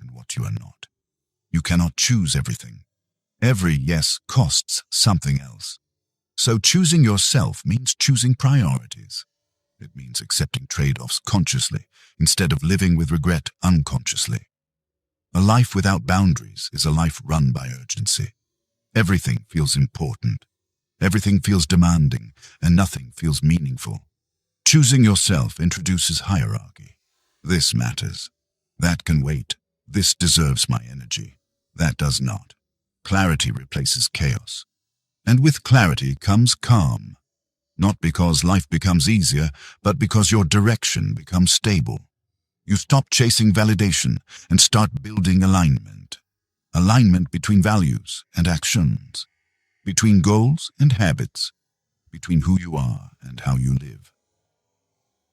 S1: and what you are not. You cannot choose everything. Every yes costs something else. So choosing yourself means choosing priorities. It means accepting trade-offs consciously instead of living with regret unconsciously. A life without boundaries is a life run by urgency. Everything feels important. Everything feels demanding, and nothing feels meaningful. Choosing yourself introduces hierarchy. This matters. That can wait. This deserves my energy. That does not. Clarity replaces chaos. And with clarity comes calm. Not because life becomes easier, but because your direction becomes stable. You stop chasing validation and start building alignment. Alignment between values and actions, between goals and habits, between who you are and how you live.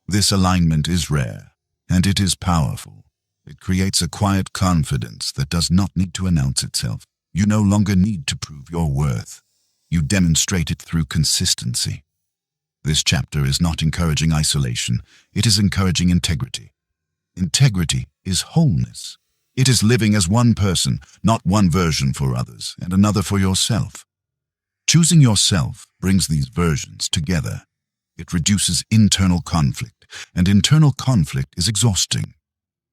S1: This alignment is rare, and it is powerful. It creates a quiet confidence that does not need to announce itself. You no longer need to prove your worth. You demonstrate it through consistency. This chapter is not encouraging isolation. It is encouraging integrity. Integrity is wholeness. It is living as one person, not one version for others and another for yourself. Choosing yourself brings these versions together. It reduces internal conflict, and internal conflict is exhausting.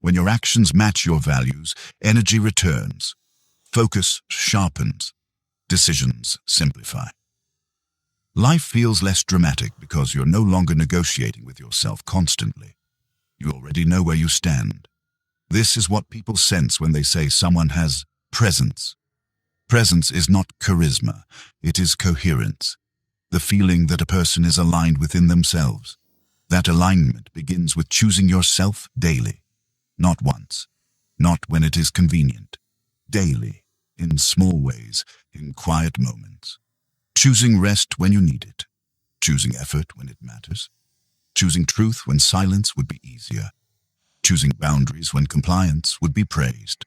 S1: When your actions match your values, energy returns. Focus sharpens. Decisions simplify. Life feels less dramatic because you're no longer negotiating with yourself constantly. You already know where you stand. This is what people sense when they say someone has presence. Presence is not charisma, it is coherence. The feeling that a person is aligned within themselves. That alignment begins with choosing yourself daily. Not once, not when it is convenient. Daily, in small ways, in quiet moments. Choosing rest when you need it. Choosing effort when it matters. Choosing truth when silence would be easier. Choosing boundaries when compliance would be praised.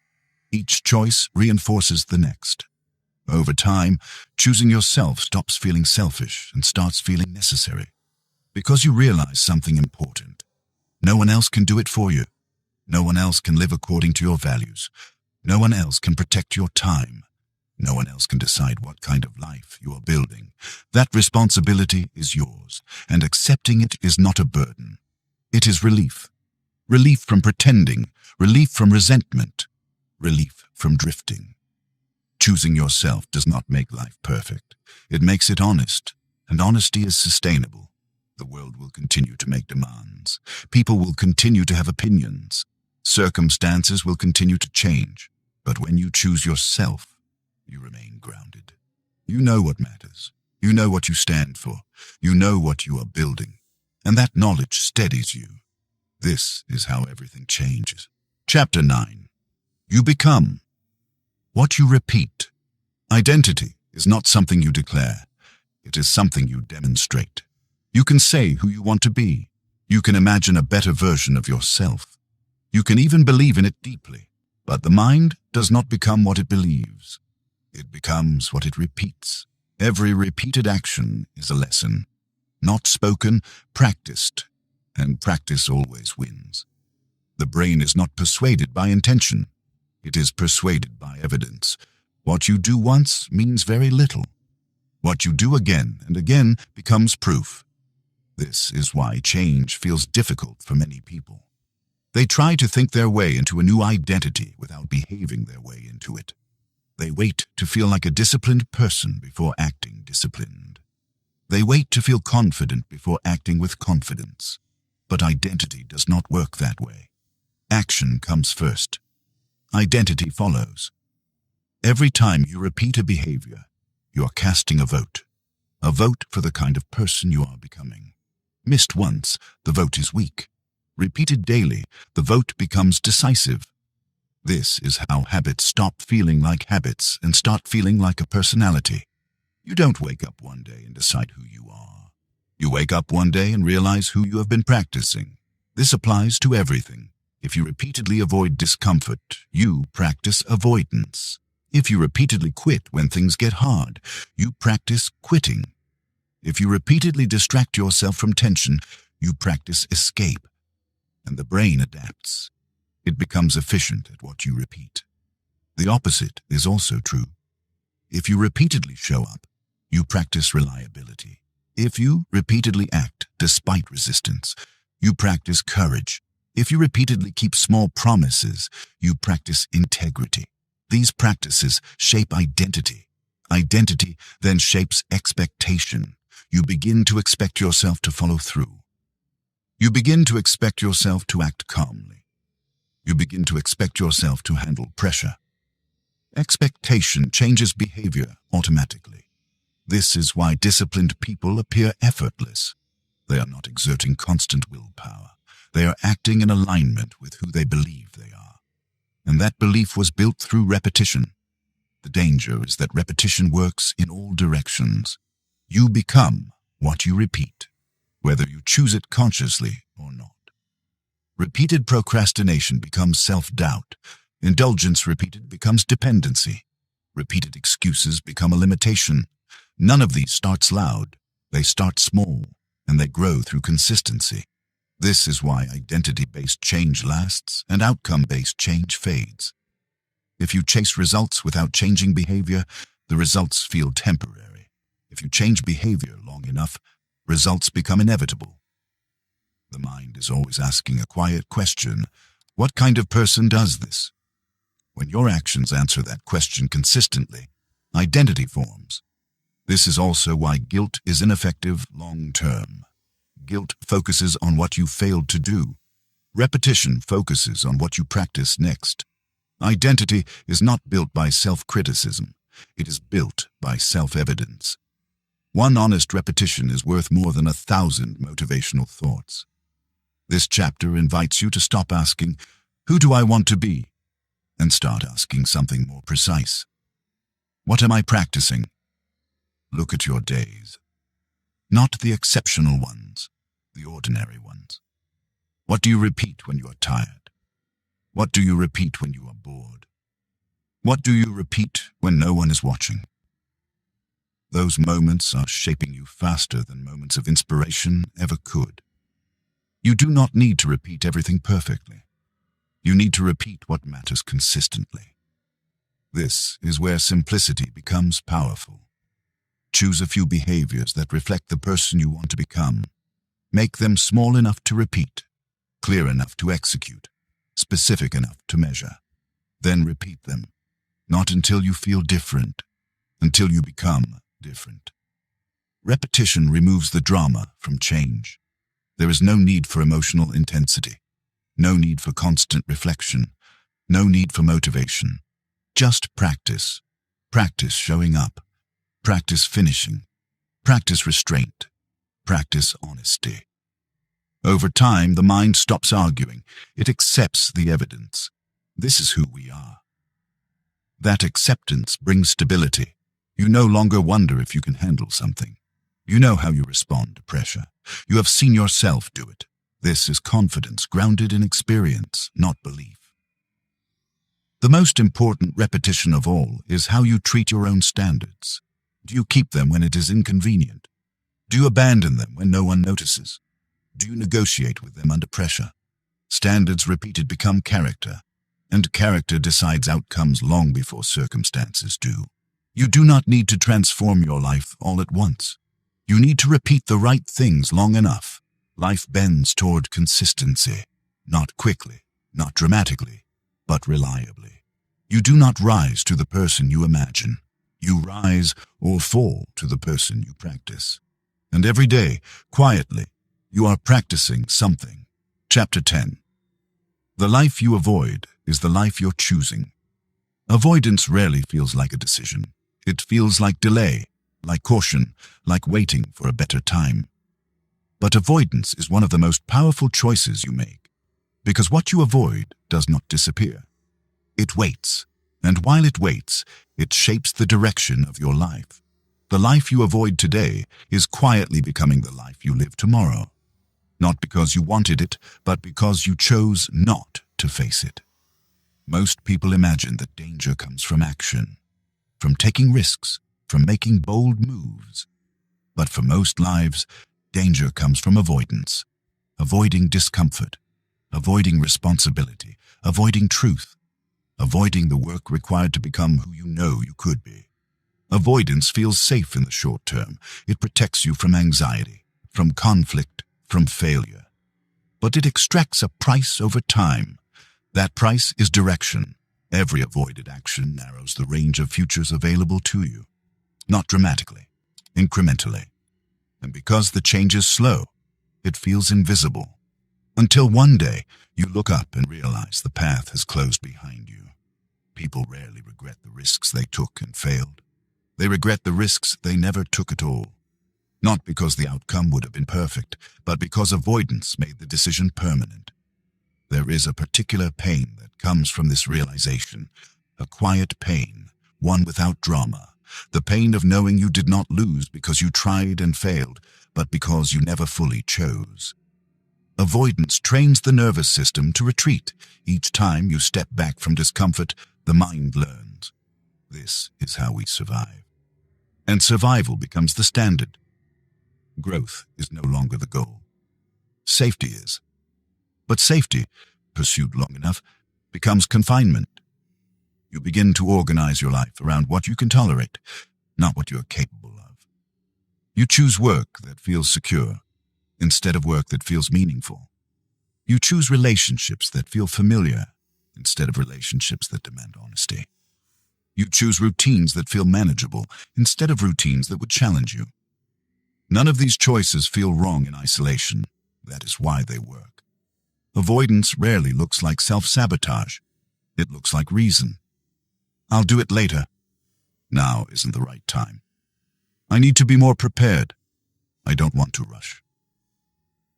S1: Each choice reinforces the next. Over time, choosing yourself stops feeling selfish and starts feeling necessary. Because you realize something important. No one else can do it for you. No one else can live according to your values. No one else can protect your time. No one else can decide what kind of life you are building. That responsibility is yours, and accepting it is not a burden. It is relief. Relief from pretending, relief from resentment, relief from drifting. Choosing yourself does not make life perfect. It makes it honest, and honesty is sustainable. The world will continue to make demands. People will continue to have opinions. Circumstances will continue to change. But when you choose yourself, you remain grounded. You know what matters. You know what you stand for. You know what you are building. And that knowledge steadies you. This is how everything changes. Chapter 9. You become what you repeat. Identity is not something you declare. It is something you demonstrate. You can say who you want to be. You can imagine a better version of yourself. You can even believe in it deeply. But the mind does not become what it believes. It becomes what it repeats. Every repeated action is a lesson. Not spoken, practiced. And practice always wins. The brain is not persuaded by intention. It is persuaded by evidence. What you do once means very little. What you do again and again becomes proof. This is why change feels difficult for many people. They try to think their way into a new identity without behaving their way into it. They wait to feel like a disciplined person before acting disciplined. They wait to feel confident before acting with confidence. But identity does not work that way. Action comes first. Identity follows. Every time you repeat a behavior, you are casting a vote for the kind of person you are becoming. Missed once, the vote is weak. Repeated daily, the vote becomes decisive. This is how habits stop feeling like habits and start feeling like a personality. You don't wake up one day and decide who you are. You wake up one day and realize who you have been practicing. This applies to everything. If you repeatedly avoid discomfort, you practice avoidance. If you repeatedly quit when things get hard, you practice quitting. If you repeatedly distract yourself from tension, you practice escape. And the brain adapts. It becomes efficient at what you repeat. The opposite is also true. If you repeatedly show up, you practice reliability. If you repeatedly act despite resistance, you practice courage. If you repeatedly keep small promises, you practice integrity. These practices shape identity. Identity then shapes expectation. You begin to expect yourself to follow through. You begin to expect yourself to act calmly. You begin to expect yourself to handle pressure. Expectation changes behavior automatically. This is why disciplined people appear effortless. They are not exerting constant willpower. They are acting in alignment with who they believe they are. And that belief was built through repetition. The danger is that repetition works in all directions. You become what you repeat, whether you choose it consciously or not. Repeated procrastination becomes self-doubt. Indulgence repeated becomes dependency. Repeated excuses become a limitation. None of these starts loud. They start small, and they grow through consistency. This is why identity-based change lasts and outcome-based change fades. If you chase results without changing behavior, the results feel temporary. If you change behavior long enough, results become inevitable. The mind is always asking a quiet question: what kind of person does this? When your actions answer that question consistently, identity forms. This is also why guilt is ineffective long-term. Guilt focuses on what you failed to do. Repetition focuses on what you practice next. Identity is not built by self-criticism. It is built by self-evidence. One honest repetition is worth more than 1,000 motivational thoughts. This chapter invites you to stop asking, "Who do I want to be?" and start asking something more precise. What am I practicing? Look at your days. Not the exceptional ones, the ordinary ones. What do you repeat when you are tired? What do you repeat when you are bored? What do you repeat when no one is watching? Those moments are shaping you faster than moments of inspiration ever could. You do not need to repeat everything perfectly. You need to repeat what matters consistently. This is where simplicity becomes powerful. Choose a few behaviors that reflect the person you want to become. Make them small enough to repeat, clear enough to execute, specific enough to measure. Then repeat them, not until you feel different, until you become different. Repetition removes the drama from change. There is no need for emotional intensity, no need for constant reflection, no need for motivation. Just practice. Practice showing up. Practice finishing. Practice restraint. Practice honesty. Over time, the mind stops arguing. It accepts the evidence. This is who we are. That acceptance brings stability. You no longer wonder if you can handle something. You know how you respond to pressure. You have seen yourself do it. This is confidence grounded in experience, not belief. The most important repetition of all is how you treat your own standards. Do you keep them when it is inconvenient? Do you abandon them when no one notices? Do you negotiate with them under pressure? Standards repeated become character, and character decides outcomes long before circumstances do. You do not need to transform your life all at once. You need to repeat the right things long enough. Life bends toward consistency, not quickly, not dramatically, but reliably. You do not rise to the person you imagine. You rise or fall to the person you practice. And every day, quietly, you are practicing something. Chapter 10. The life you avoid is the life you're choosing. Avoidance rarely feels like a decision. It feels like delay, like caution, like waiting for a better time. But avoidance is one of the most powerful choices you make, because what you avoid does not disappear. It waits, and while it waits, it shapes the direction of your life. The life you avoid today is quietly becoming the life you live tomorrow. Not because you wanted it, but because you chose not to face it. Most people imagine that danger comes from action, from taking risks, from making bold moves. But for most lives, danger comes from avoidance, avoiding discomfort, avoiding responsibility, avoiding truth, avoiding the work required to become who you know you could be. Avoidance feels safe in the short term. It protects you from anxiety, from conflict, from failure. But it extracts a price over time. That price is direction. Every avoided action narrows the range of futures available to you. Not dramatically, incrementally. And because the change is slow, it feels invisible. Until one day, you look up and realize the path has closed behind you. People rarely regret the risks they took and failed. They regret the risks they never took at all. Not because the outcome would have been perfect, but because avoidance made the decision permanent. There is a particular pain that comes from this realization, a quiet pain, one without drama, the pain of knowing you did not lose because you tried and failed, but because you never fully chose. Avoidance trains the nervous system to retreat. Each time you step back from discomfort, the mind learns. This is how we survive. And survival becomes the standard. Growth is no longer the goal. Safety is. But safety, pursued long enough, becomes confinement. You begin to organize your life around what you can tolerate, not what you are capable of. You choose work that feels secure instead of work that feels meaningful. You choose relationships that feel familiar instead of relationships that demand honesty. You choose routines that feel manageable instead of routines that would challenge you. None of these choices feel wrong in isolation. That is why they work. Avoidance rarely looks like self-sabotage. It looks like reason. I'll do it later. Now isn't the right time. I need to be more prepared. I don't want to rush.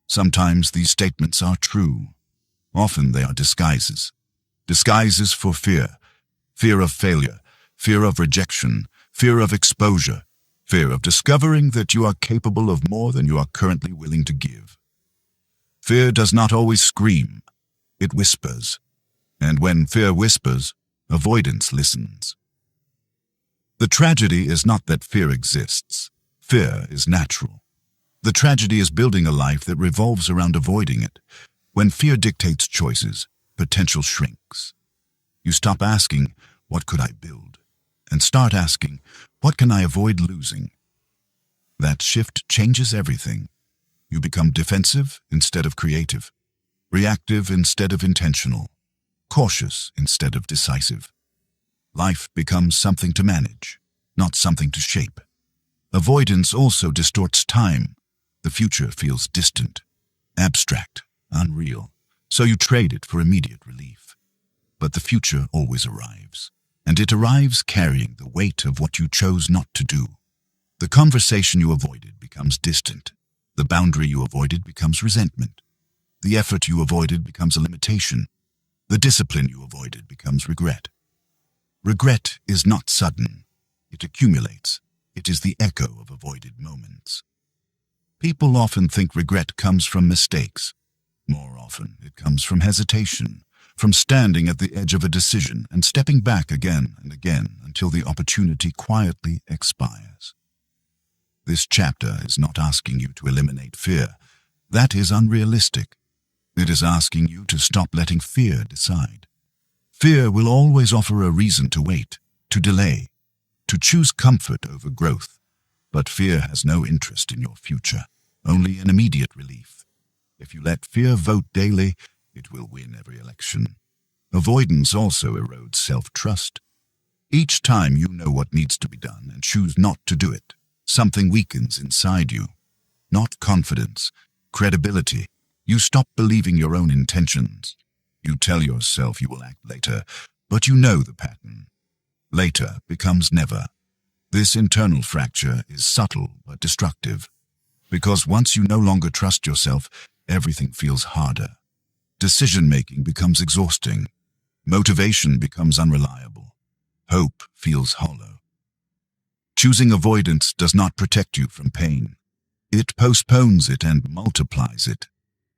S1: Sometimes these statements are true. Often they are disguises. Disguises for fear. Fear of failure. Fear of rejection. Fear of exposure. Fear of discovering that you are capable of more than you are currently willing to give. Fear does not always scream. It whispers. And when fear whispers, avoidance listens. The tragedy is not that fear exists. Fear is natural. The tragedy is building a life that revolves around avoiding it. When fear dictates choices, potential shrinks. You stop asking, what could I build? And start asking, what can I avoid losing? That shift changes everything. You become defensive instead of creative, reactive instead of intentional, cautious instead of decisive. Life becomes something to manage, not something to shape. Avoidance also distorts time. The future feels distant, abstract, unreal, so you trade it for immediate relief. But the future always arrives, and it arrives carrying the weight of what you chose not to do. The conversation you avoided becomes distant. The boundary you avoided becomes resentment. The effort you avoided becomes a limitation. The discipline you avoided becomes regret. Regret is not sudden. It accumulates. It is the echo of avoided moments. People often think regret comes from mistakes. More often, it comes from hesitation, from standing at the edge of a decision and stepping back again and again until the opportunity quietly expires. This chapter is not asking you to eliminate fear. That is unrealistic. It is asking you to stop letting fear decide. Fear will always offer a reason to wait, to delay, to choose comfort over growth. But fear has no interest in your future, only an immediate relief. If you let fear vote daily, it will win every election. Avoidance also erodes self-trust. Each time you know what needs to be done and choose not to do it, something weakens inside you. Not confidence, credibility. You stop believing your own intentions. You tell yourself you will act later, but you know the pattern. Later becomes never. This internal fracture is subtle but destructive, because once you no longer trust yourself, everything feels harder. Decision-making becomes exhausting. Motivation becomes unreliable. Hope feels hollow. Choosing avoidance does not protect you from pain. It postpones it and multiplies it.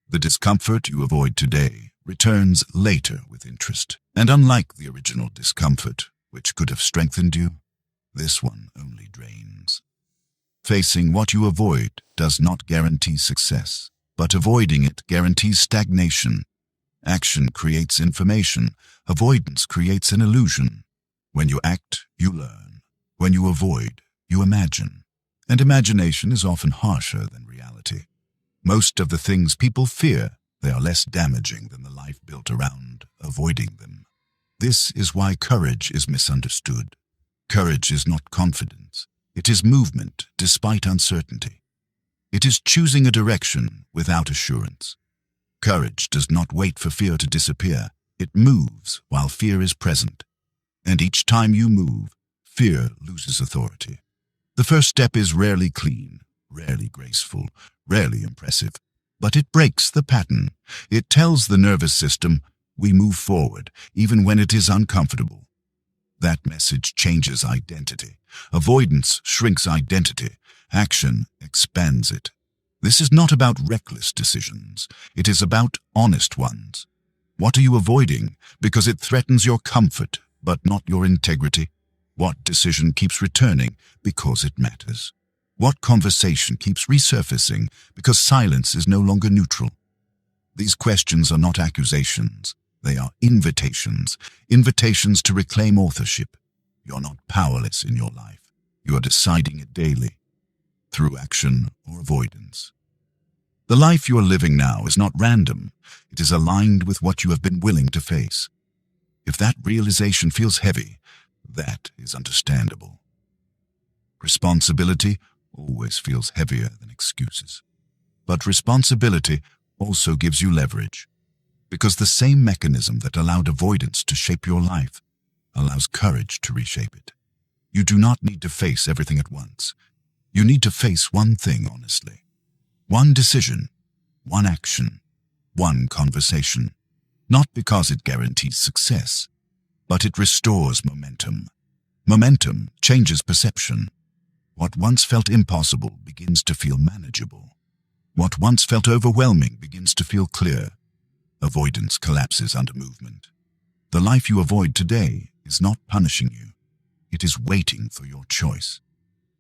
S1: The discomfort you avoid today returns later with interest. And unlike the original discomfort, which could have strengthened you, this one only drains. Facing what you avoid does not guarantee success, but avoiding it guarantees stagnation. Action creates information. Avoidance creates an illusion. When you act, you learn. When you avoid, you imagine. And imagination is often harsher than reality. Most of the things people fear, they are less damaging than the life built around avoiding them. This is why courage is misunderstood. Courage is not confidence. It is movement despite uncertainty. It is choosing a direction without assurance. Courage does not wait for fear to disappear. It moves while fear is present. And each time you move, fear loses authority. The first step is rarely clean, rarely graceful, rarely impressive. But it breaks the pattern. It tells the nervous system, we move forward, even when it is uncomfortable. That message changes identity. Avoidance shrinks identity. Action expands it. This is not about reckless decisions. It is about honest ones. What are you avoiding? Because it threatens your comfort, but not your integrity. What decision keeps returning? Because it matters. What conversation keeps resurfacing? Because silence is no longer neutral. These questions are not accusations. They are invitations. Invitations to reclaim authorship. You're not powerless in your life. You are deciding it daily, through action or avoidance. The life you are living now is not random. It is aligned with what you have been willing to face. If that realization feels heavy, that is understandable. Responsibility always feels heavier than excuses. But responsibility also gives you leverage, because the same mechanism that allowed avoidance to shape your life allows courage to reshape it. You do not need to face everything at once. You need to face one thing honestly. One decision, one action, one conversation. Not because it guarantees success, but it restores momentum. Momentum changes perception. What once felt impossible begins to feel manageable. What once felt overwhelming begins to feel clear. Avoidance collapses under movement. The life you avoid today is not punishing you. It is waiting for your choice.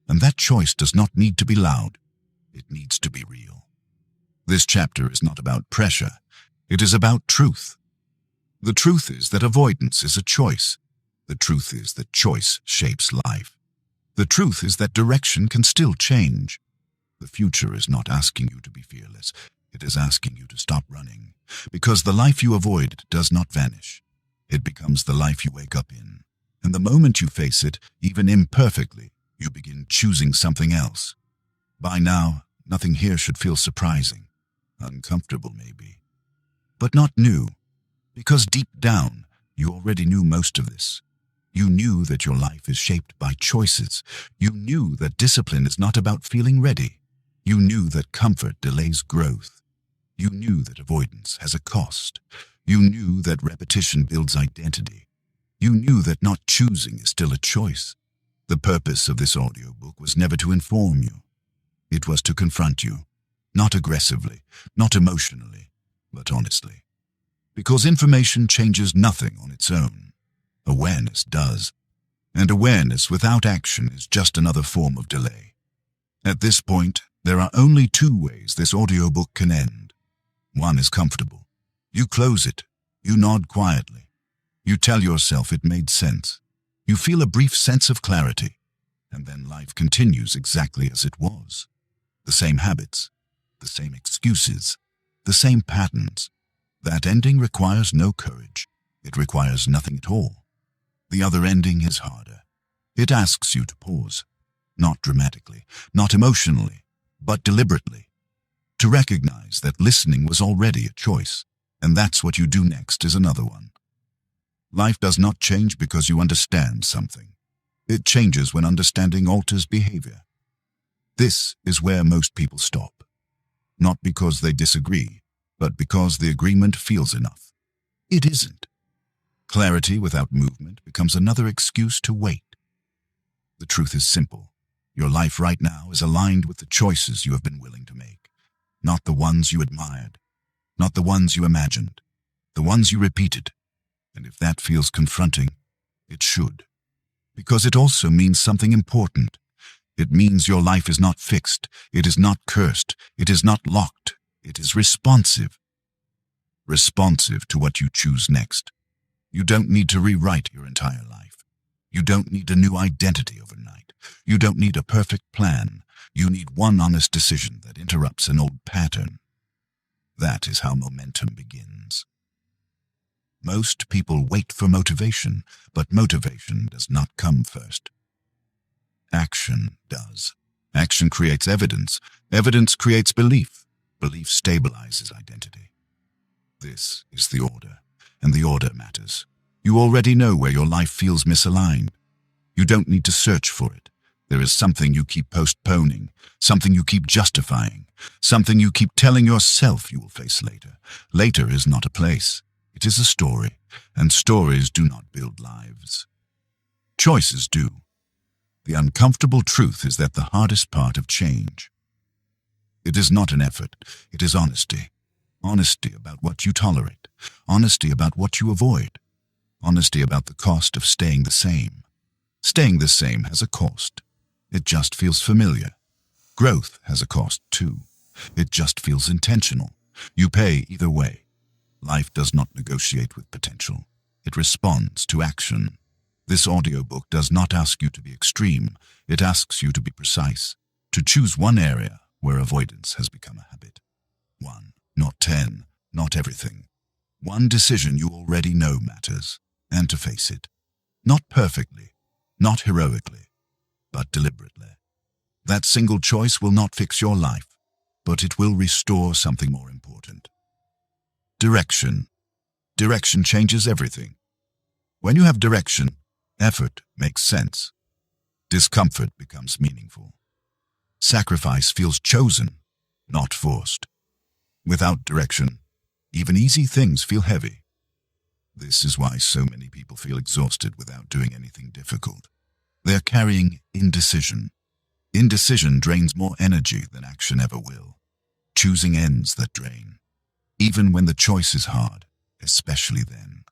S1: And that choice does not need to be loud. It needs to be real. This chapter is not about pressure. It is about truth. The truth is that avoidance is a choice. The truth is that choice shapes life. The truth is that direction can still change. The future is not asking you to be fearless. It is asking you to stop running. Because the life you avoid does not vanish. It becomes the life you wake up in. And the moment you face it, even imperfectly, you begin choosing something else. By now, nothing here should feel surprising. Uncomfortable, maybe. But not new. Because deep down, you already knew most of this. You knew that your life is shaped by choices. You knew that discipline is not about feeling ready. You knew that comfort delays growth. You knew that avoidance has a cost. You knew that repetition builds identity. You knew that not choosing is still a choice. The purpose of this audiobook was never to inform you. It was to confront you. Not aggressively, not emotionally, but honestly. Because information changes nothing on its own. Awareness does. And awareness without action is just another form of delay. At this point, there are only two ways this audiobook can end. One is comfortable. You close it. You nod quietly. You tell yourself it made sense. You feel a brief sense of clarity. And then life continues exactly as it was. The same habits, the same excuses, the same patterns. That ending requires no courage. It requires nothing at all. The other ending is harder. It asks you to pause. Not dramatically, not emotionally, but deliberately. To recognize that listening was already a choice, and that's what you do next is another one. Life does not change because you understand something. It changes when understanding alters behavior. This is where most people stop. Not because they disagree, but because the agreement feels enough. It isn't. Clarity without movement becomes another excuse to wait. The truth is simple. Your life right now is aligned with the choices you have been willing to make. Not the ones you admired. Not the ones you imagined. The ones you repeated. And if that feels confronting, it should. Because it also means something important. It means your life is not fixed. It is not cursed. It is not locked. It is responsive. Responsive to what you choose next. You don't need to rewrite your entire life. You don't need a new identity overnight. You don't need a perfect plan. You need one honest decision that interrupts an old pattern. That is how momentum begins. Most people wait for motivation, but motivation does not come first. Action does. Action creates evidence. Evidence creates belief. Belief stabilizes identity. This is the order, and the order matters. You already know where your life feels misaligned. You don't need to search for it. There is something you keep postponing, something you keep justifying, something you keep telling yourself you will face later. Later is not a place. It is a story, and stories do not build lives. Choices do. The uncomfortable truth is that the hardest part of change. It is not an effort, it is honesty. Honesty about what you tolerate. Honesty about what you avoid. Honesty about the cost of staying the same. Staying the same has a cost. It just feels familiar. Growth has a cost too. It just feels intentional. You pay either way. Life does not negotiate with potential. It responds to action. This audiobook does not ask you to be extreme. It asks you to be precise, to choose one area where avoidance has become a habit. One, not 10, not everything. One decision you already know matters, and to face it. Not perfectly, not heroically, but deliberately. That single choice will not fix your life, but it will restore something more important. Direction. Direction changes everything. When you have direction, effort makes sense. Discomfort becomes meaningful. Sacrifice feels chosen, not forced. Without direction, even easy things feel heavy. This is why so many people feel exhausted without doing anything difficult. They are carrying indecision. Indecision drains more energy than action ever will. Choosing ends that drain. Even when the choice is hard, especially then.